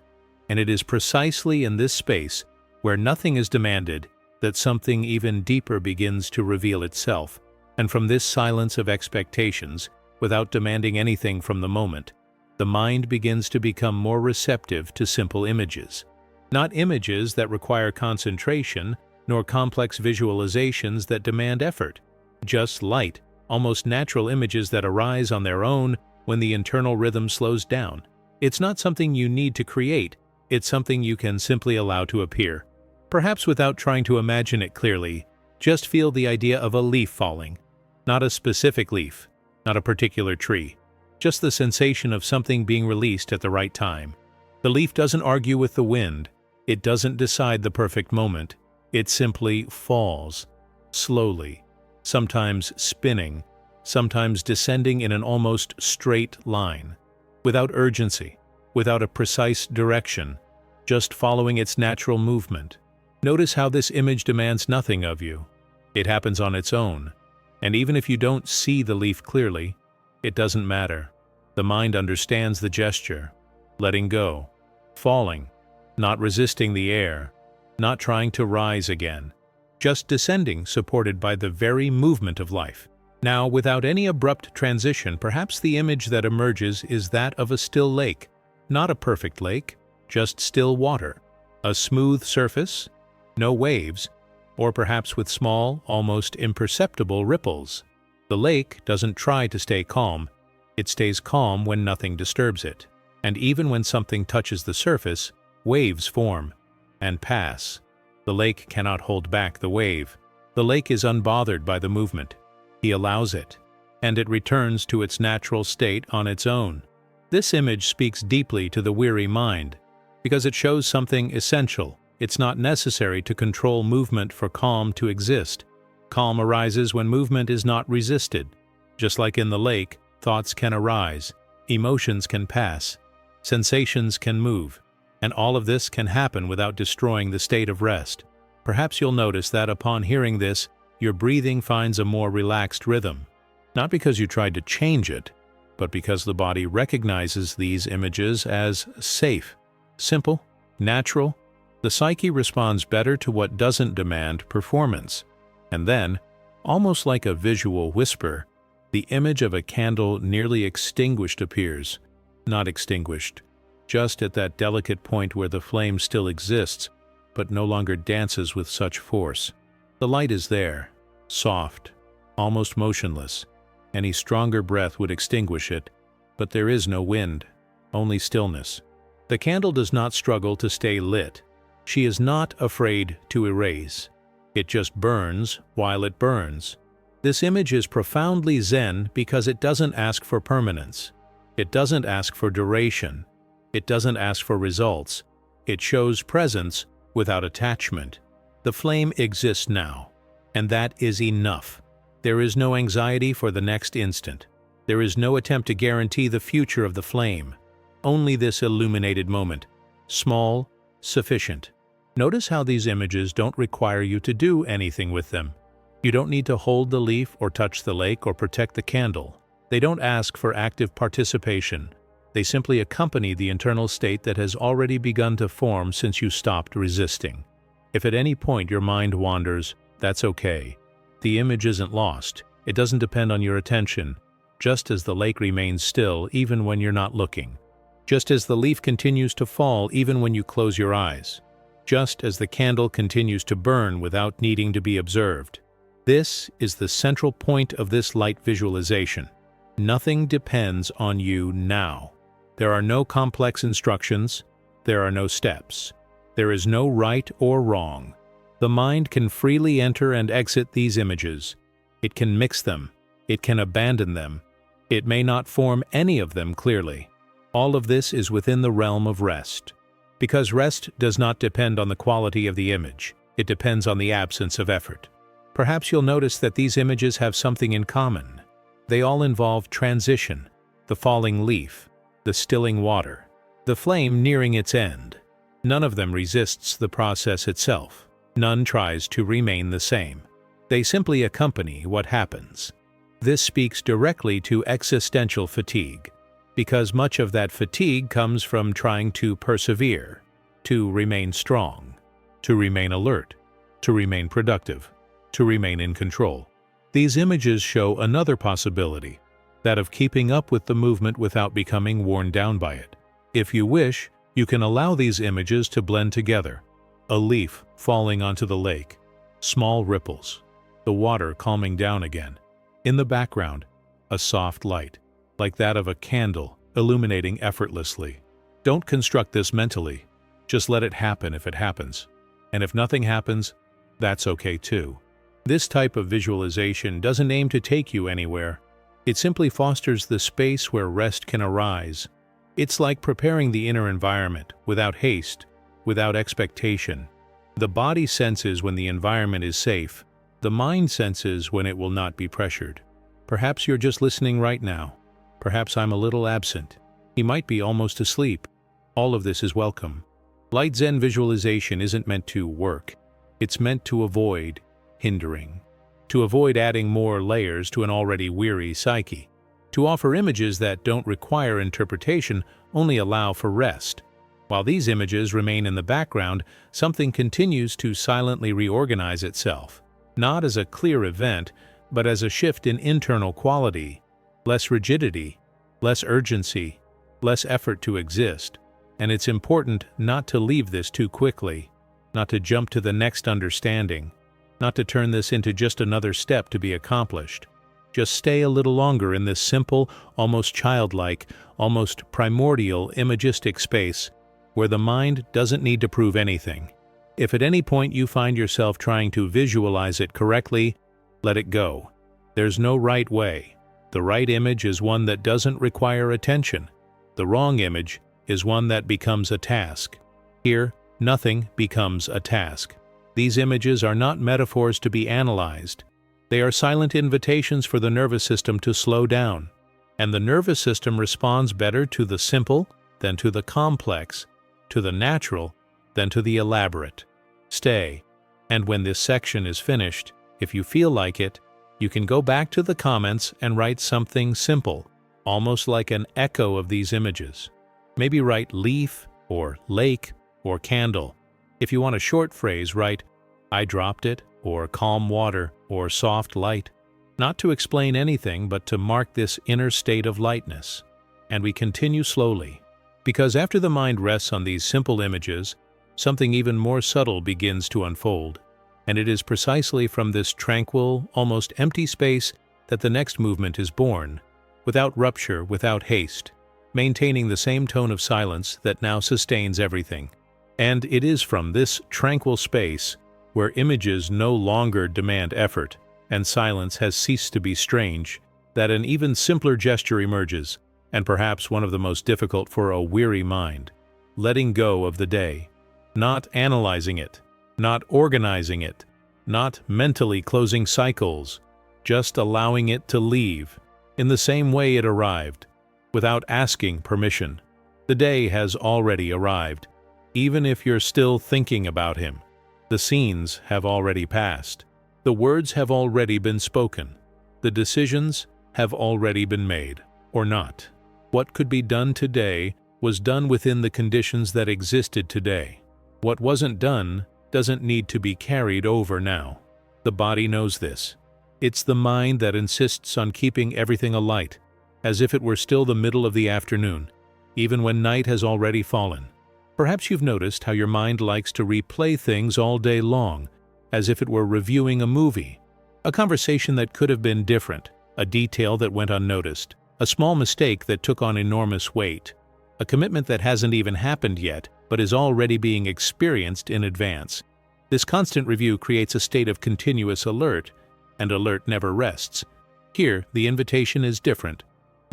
and it is precisely in this space where nothing is demanded that something even deeper begins to reveal itself, and from this silence of expectations, without demanding anything from the moment, the mind begins to become more receptive to simple images. Not images that require concentration, nor complex visualizations that demand effort, just light, almost natural images that arise on their own when the internal rhythm slows down. It's not something you need to create, it's something you can simply allow to appear. Perhaps without trying to imagine it clearly, just feel the idea of a leaf falling. Not a specific leaf, not a particular tree, just the sensation of something being released at the right time. The leaf doesn't argue with the wind, it doesn't decide the perfect moment, it simply falls, slowly, sometimes spinning, sometimes descending in an almost straight line, without urgency, without a precise direction, just following its natural movement. Notice how this image demands nothing of you. It happens on its own, and even if you don't see the leaf clearly, it doesn't matter. The mind understands the gesture, letting go, falling, not resisting the air, not trying to rise again, just descending supported by the very movement of life. Now, without any abrupt transition, perhaps the image that emerges is that of a still lake. Not a perfect lake, just still water. A smooth surface, no waves, or perhaps with small, almost imperceptible ripples. The lake doesn't try to stay calm. It stays calm when nothing disturbs it. And even when something touches the surface, waves form and pass. The lake cannot hold back the wave. The lake is unbothered by the movement. He allows it, and it returns to its natural state on its own. This image speaks deeply to the weary mind, because it shows something essential. It's not necessary to control movement for calm to exist. Calm arises when movement is not resisted. Just like in the lake, thoughts can arise, emotions can pass, sensations can move, and all of this can happen without destroying the state of rest. Perhaps you'll notice that upon hearing this, your breathing finds a more relaxed rhythm. Not because you tried to change it, but because the body recognizes these images as safe, simple, natural. The psyche responds better to what doesn't demand performance. And then, almost like a visual whisper, the image of a candle nearly extinguished appears. Not extinguished, just at that delicate point where the flame still exists, but no longer dances with such force. The light is there, soft, almost motionless. Any stronger breath would extinguish it, but there is no wind, only stillness. The candle does not struggle to stay lit. She is not afraid to erase. It just burns while it burns. This image is profoundly Zen because it doesn't ask for permanence. It doesn't ask for duration. It doesn't ask for results. It shows presence without attachment. The flame exists now, and that is enough. There is no anxiety for the next instant. There is no attempt to guarantee the future of the flame. Only this illuminated moment. Small, sufficient. Notice how these images don't require you to do anything with them. You don't need to hold the leaf or touch the lake or protect the candle. They don't ask for active participation. They simply accompany the internal state that has already begun to form since you stopped resisting. If at any point your mind wanders, that's okay. The image isn't lost. It doesn't depend on your attention, just as the lake remains still even when you're not looking. Just as the leaf continues to fall even when you close your eyes. Just as the candle continues to burn without needing to be observed. This is the central point of this light visualization. Nothing depends on you now. There are no complex instructions. There are no steps. There is no right or wrong. The mind can freely enter and exit these images. It can mix them. It can abandon them. It may not form any of them clearly. All of this is within the realm of rest. Because rest does not depend on the quality of the image. It depends on the absence of effort. Perhaps you'll notice that these images have something in common. They all involve transition, the falling leaf, the stilling water, the flame nearing its end. None of them resists the process itself. None tries to remain the same. They simply accompany what happens. This speaks directly to existential fatigue, because much of that fatigue comes from trying to persevere, to remain strong, to remain alert, to remain productive, to remain in control. These images show another possibility, that of keeping up with the movement without becoming worn down by it. If you wish, you can allow these images to blend together. A leaf falling onto the lake, small ripples, the water calming down again. In the background, a soft light, like that of a candle, illuminating effortlessly. Don't construct this mentally. Just let it happen if it happens. And if nothing happens, that's okay too. This type of visualization doesn't aim to take you anywhere. It simply fosters the space where rest can arise. It's like preparing the inner environment without haste, without expectation. The body senses when the environment is safe. The mind senses when it will not be pressured. Perhaps you're just listening right now. Perhaps I'm a little absent. He might be almost asleep. All of this is welcome. Light Zen visualization isn't meant to work. It's meant to avoid hindering, to avoid adding more layers to an already weary psyche, to offer images that don't require interpretation, only allow for rest. While these images remain in the background, something continues to silently reorganize itself, not as a clear event, but as a shift in internal quality, less rigidity, less urgency, less effort to exist. And it's important not to leave this too quickly, not to jump to the next understanding, not to turn this into just another step to be accomplished. Just stay a little longer in this simple, almost childlike, almost primordial imagistic space where the mind doesn't need to prove anything. If at any point you find yourself trying to visualize it correctly, let it go. There's no right way. The right image is one that doesn't require attention. The wrong image is one that becomes a task. Here, nothing becomes a task. These images are not metaphors to be analyzed. They are silent invitations for the nervous system to slow down. And the nervous system responds better to the simple than to the complex, to the natural than to the elaborate. Stay. And when this section is finished, if you feel like it, you can go back to the comments and write something simple, almost like an echo of these images. Maybe write leaf, or lake, or candle. If you want a short phrase, write, "I dropped it," or "calm water," or "soft light." Not to explain anything, but to mark this inner state of lightness. And we continue slowly, because after the mind rests on these simple images, something even more subtle begins to unfold. And it is precisely from this tranquil, almost empty space that the next movement is born, without rupture, without haste, maintaining the same tone of silence that now sustains everything. And it is from this tranquil space, where images no longer demand effort, and silence has ceased to be strange, that an even simpler gesture emerges, and perhaps one of the most difficult for a weary mind. Letting go of the day, not analyzing it, not organizing it, not mentally closing cycles, just allowing it to leave, in the same way it arrived, without asking permission. The day has already arrived. Even if you're still thinking about him, the scenes have already passed. The words have already been spoken. The decisions have already been made, or not. What could be done today was done within the conditions that existed today. What wasn't done doesn't need to be carried over now. The body knows this. It's the mind that insists on keeping everything alight, as if it were still the middle of the afternoon, even when night has already fallen. Perhaps you've noticed how your mind likes to replay things all day long, as if it were reviewing a movie. A conversation that could have been different, a detail that went unnoticed, a small mistake that took on enormous weight, a commitment that hasn't even happened yet, but is already being experienced in advance. This constant review creates a state of continuous alert, and alert never rests. Here, the invitation is different.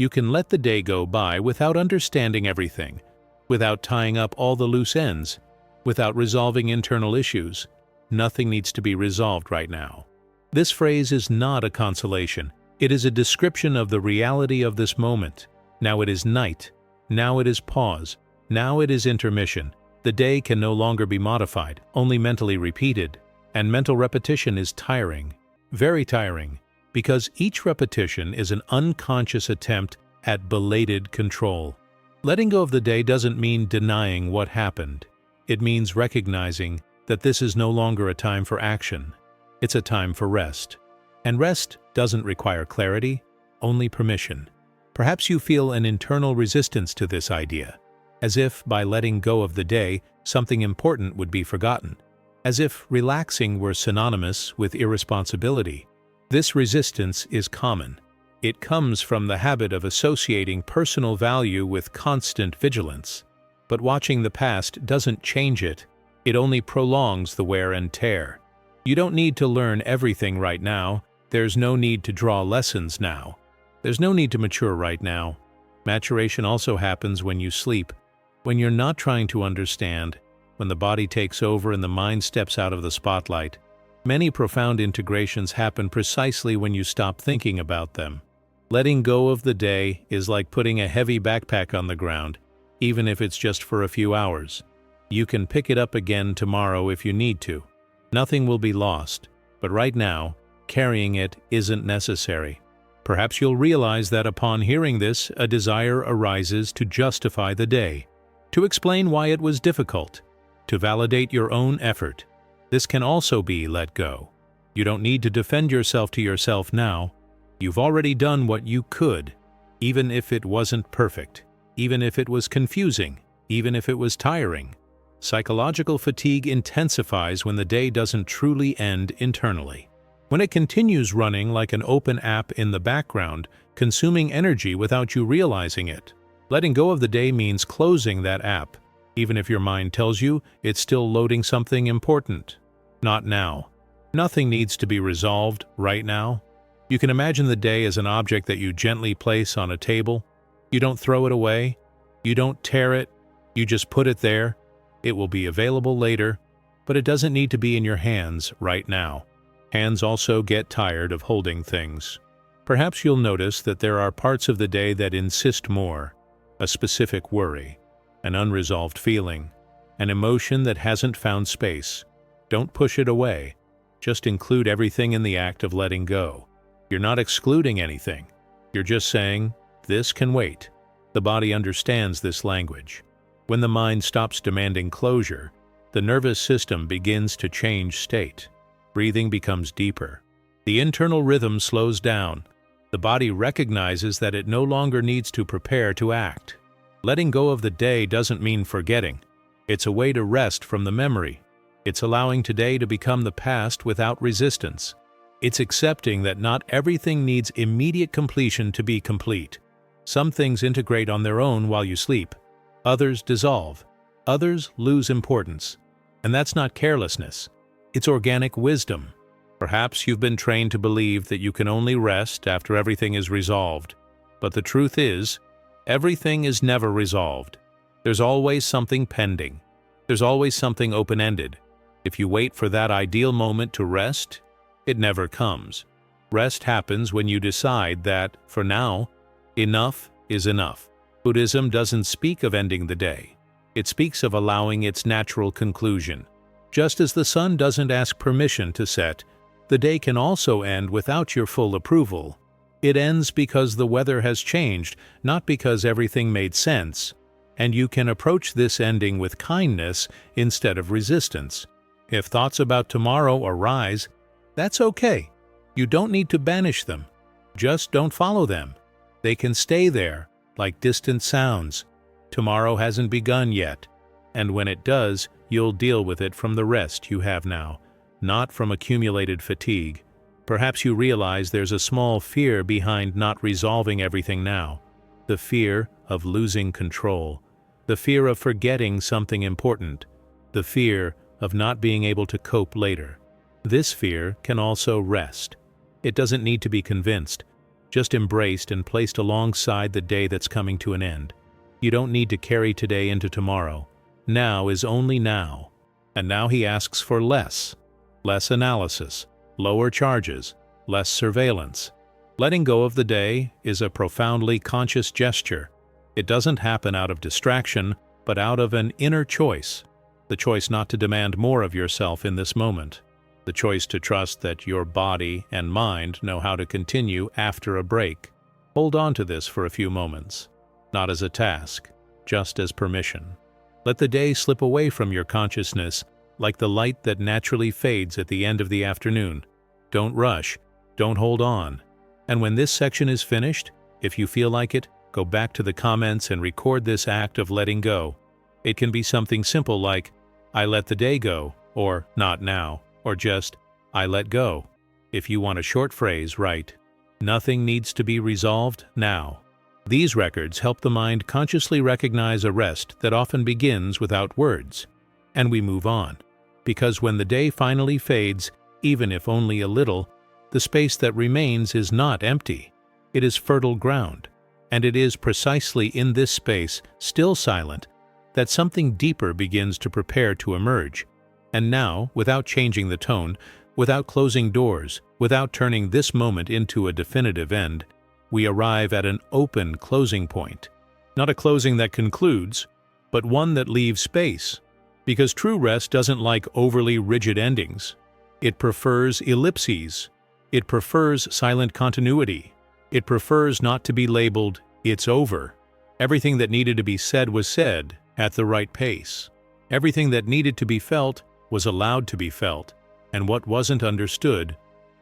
You can let the day go by without understanding everything, without tying up all the loose ends, without resolving internal issues. Nothing needs to be resolved right now. This phrase is not a consolation. It is a description of the reality of this moment. Now it is night. Now it is pause. Now it is intermission. The day can no longer be modified, only mentally repeated. And mental repetition is tiring, very tiring, because each repetition is an unconscious attempt at belated control. Letting go of the day doesn't mean denying what happened. It means recognizing that this is no longer a time for action. It's a time for rest. And rest doesn't require clarity, only permission. Perhaps you feel an internal resistance to this idea, as if by letting go of the day, something important would be forgotten, as if relaxing were synonymous with irresponsibility. This resistance is common. It comes from the habit of associating personal value with constant vigilance. But watching the past doesn't change it. It only prolongs the wear and tear. You don't need to learn everything right now. There's no need to draw lessons now. There's no need to mature right now. Maturation also happens when you sleep, when you're not trying to understand, when the body takes over and the mind steps out of the spotlight. Many profound integrations happen precisely when you stop thinking about them. Letting go of the day is like putting a heavy backpack on the ground, even if it's just for a few hours. You can pick it up again tomorrow if you need to. Nothing will be lost, but right now, carrying it isn't necessary. Perhaps you'll realize that upon hearing this, a desire arises to justify the day, to explain why it was difficult, to validate your own effort. This can also be let go. You don't need to defend yourself to yourself now. You've already done what you could, even if it wasn't perfect, even if it was confusing, even if it was tiring. Psychological fatigue intensifies when the day doesn't truly end internally. When it continues running like an open app in the background, consuming energy without you realizing it. Letting go of the day means closing that app, even if your mind tells you it's still loading something important. Not now. Nothing needs to be resolved right now. You can imagine the day as an object that you gently place on a table. You don't throw it away. You don't tear it. You just put it there. It will be available later, but it doesn't need to be in your hands right now. Hands also get tired of holding things. Perhaps you'll notice that there are parts of the day that insist more. A specific worry, an unresolved feeling, an emotion that hasn't found space. Don't push it away. Just include everything in the act of letting go. You're not excluding anything. You're just saying, this can wait. The body understands this language. When the mind stops demanding closure, the nervous system begins to change state. Breathing becomes deeper. The internal rhythm slows down. The body recognizes that it no longer needs to prepare to act. Letting go of the day doesn't mean forgetting. It's a way to rest from the memory. It's allowing today to become the past without resistance. It's accepting that not everything needs immediate completion to be complete. Some things integrate on their own while you sleep. Others dissolve. Others lose importance. And that's not carelessness. It's organic wisdom. Perhaps you've been trained to believe that you can only rest after everything is resolved. But the truth is, everything is never resolved. There's always something pending. There's always something open-ended. If you wait for that ideal moment to rest, it never comes. Rest happens when you decide that, for now, enough is enough. Buddhism doesn't speak of ending the day. It speaks of allowing its natural conclusion. Just as the sun doesn't ask permission to set, the day can also end without your full approval. It ends because the weather has changed, not because everything made sense. And you can approach this ending with kindness instead of resistance. If thoughts about tomorrow arise, that's okay. You don't need to banish them. Just don't follow them. They can stay there, like distant sounds. Tomorrow hasn't begun yet, and when it does, you'll deal with it from the rest you have now, not from accumulated fatigue. Perhaps you realize there's a small fear behind not resolving everything now. The fear of losing control. The fear of forgetting something important. The fear of not being able to cope later. This fear can also rest. It doesn't need to be convinced, just embraced and placed alongside the day that's coming to an end. You don't need to carry today into tomorrow. Now is only now. And now he asks for less. Less analysis, lower charges, less surveillance. Letting go of the day is a profoundly conscious gesture. It doesn't happen out of distraction, but out of an inner choice. The choice not to demand more of yourself in this moment. The choice to trust that your body and mind know how to continue after a break. Hold on to this for a few moments. Not as a task, just as permission. Let the day slip away from your consciousness like the light that naturally fades at the end of the afternoon. Don't rush, don't hold on. And when this section is finished, if you feel like it, go back to the comments and record this act of letting go. It can be something simple like, I let the day go, or not now, or just, I let go. If you want a short phrase, write, nothing needs to be resolved now. These records help the mind consciously recognize a rest that often begins without words. And we move on. Because when the day finally fades, even if only a little, the space that remains is not empty. It is fertile ground. And it is precisely in this space, still silent, that something deeper begins to prepare to emerge. And now, without changing the tone, without closing doors, without turning this moment into a definitive end, we arrive at an open closing point. Not a closing that concludes, but one that leaves space. Because true rest doesn't like overly rigid endings. It prefers ellipses. It prefers silent continuity. It prefers not to be labeled, it's over. Everything that needed to be said was said at the right pace. Everything that needed to be felt was allowed to be felt, and what wasn't understood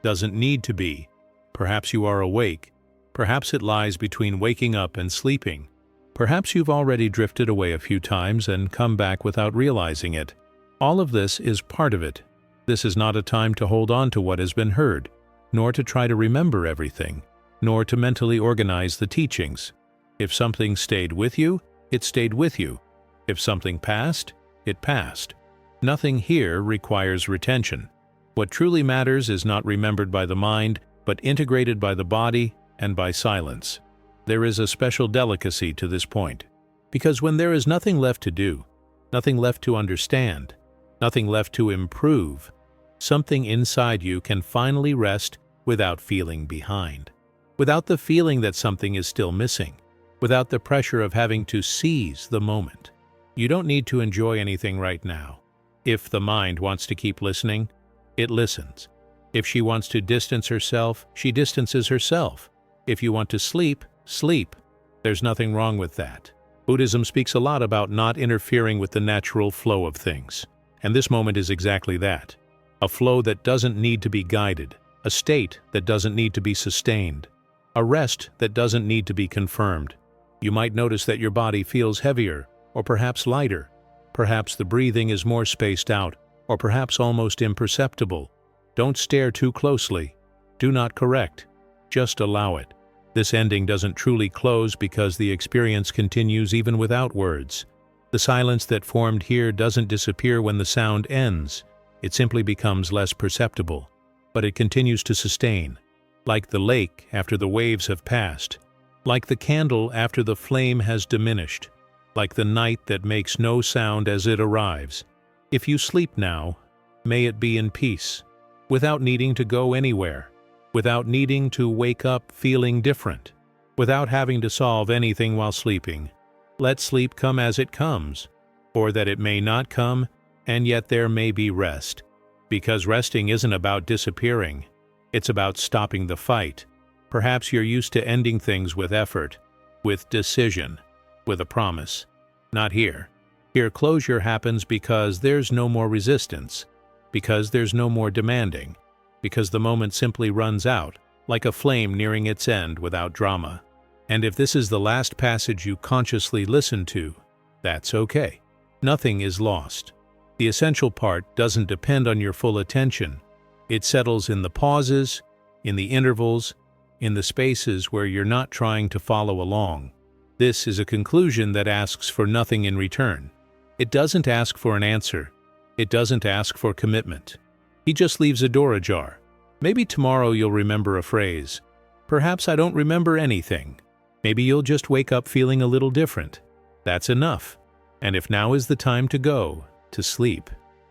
doesn't need to be. Perhaps you are awake. Perhaps it lies between waking up and sleeping. Perhaps you've already drifted away a few times and come back without realizing it. All of this is part of it. This is not a time to hold on to what has been heard, nor to try to remember everything, nor to mentally organize the teachings. If something stayed with you, it stayed with you. If something passed, it passed. Nothing here requires retention. What truly matters is not remembered by the mind, but integrated by the body and by silence. There is a special delicacy to this point, because when there is nothing left to do, nothing left to understand, nothing left to improve, something inside you can finally rest without feeling behind, without the feeling that something is still missing, without the pressure of having to seize the moment. You don't need to enjoy anything right now. If the mind wants to keep listening, it listens. If she wants to distance herself, she distances herself. If you want to sleep, sleep. There's nothing wrong with that. Buddhism speaks a lot about not interfering with the natural flow of things. And this moment is exactly that. A flow that doesn't need to be guided. A state that doesn't need to be sustained. A rest that doesn't need to be confirmed. You might notice that your body feels heavier, or perhaps lighter. Perhaps the breathing is more spaced out, or perhaps almost imperceptible. Don't stare too closely. Do not correct. Just allow it. This ending doesn't truly close because the experience continues even without words. The silence that formed here doesn't disappear when the sound ends. It simply becomes less perceptible. But it continues to sustain, like the lake after the waves have passed, like the candle after the flame has diminished, like the night that makes no sound as it arrives. If you sleep now, may it be in peace, without needing to go anywhere, without needing to wake up feeling different. without having to solve anything while sleeping. Let sleep come as it comes, or that it may not come, and yet there may be rest. Because resting isn't about disappearing, it's about stopping the fight. Perhaps you're used to ending things with effort, with decision, with a promise. Not here. Here closure happens because there's no more resistance, because there's no more demanding, because the moment simply runs out, like a flame nearing its end without drama. And if this is the last passage you consciously listen to, that's okay. Nothing is lost. The essential part doesn't depend on your full attention. It settles in the pauses, in the intervals, in the spaces where you're not trying to follow along. This is a conclusion that asks for nothing in return. It doesn't ask for an answer. It doesn't ask for commitment. He just leaves a door ajar. Maybe tomorrow you'll remember a phrase. Perhaps I don't remember anything. Maybe you'll just wake up feeling a little different. That's enough. And if now is the time to go, to sleep,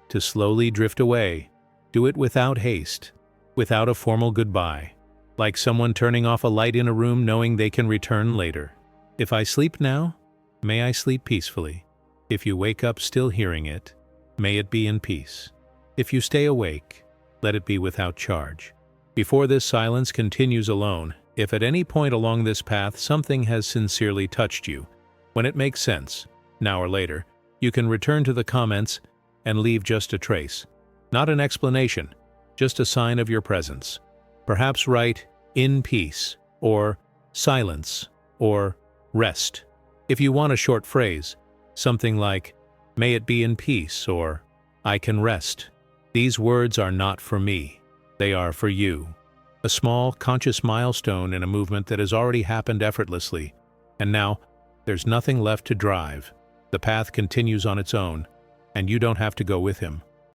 to slowly drift away, do it without haste, without a formal goodbye, like someone turning off a light in a room knowing they can return later. If I sleep now, may I sleep peacefully. If you wake up still hearing it, may it be in peace. If you stay awake, let it be without charge. Before this silence continues alone, if at any point along this path something has sincerely touched you, when it makes sense, now or later, you can return to the comments and leave just a trace. Not an explanation, just a sign of your presence. Perhaps write, "in peace," or "silence," or "rest." If you want a short phrase, something like, "May it be in peace," or "I can rest." These words are not for me. They are for you. A small, conscious milestone in a movement that has already happened effortlessly. And now, there's nothing left to drive. The path continues on its own, and you don't have to go with him.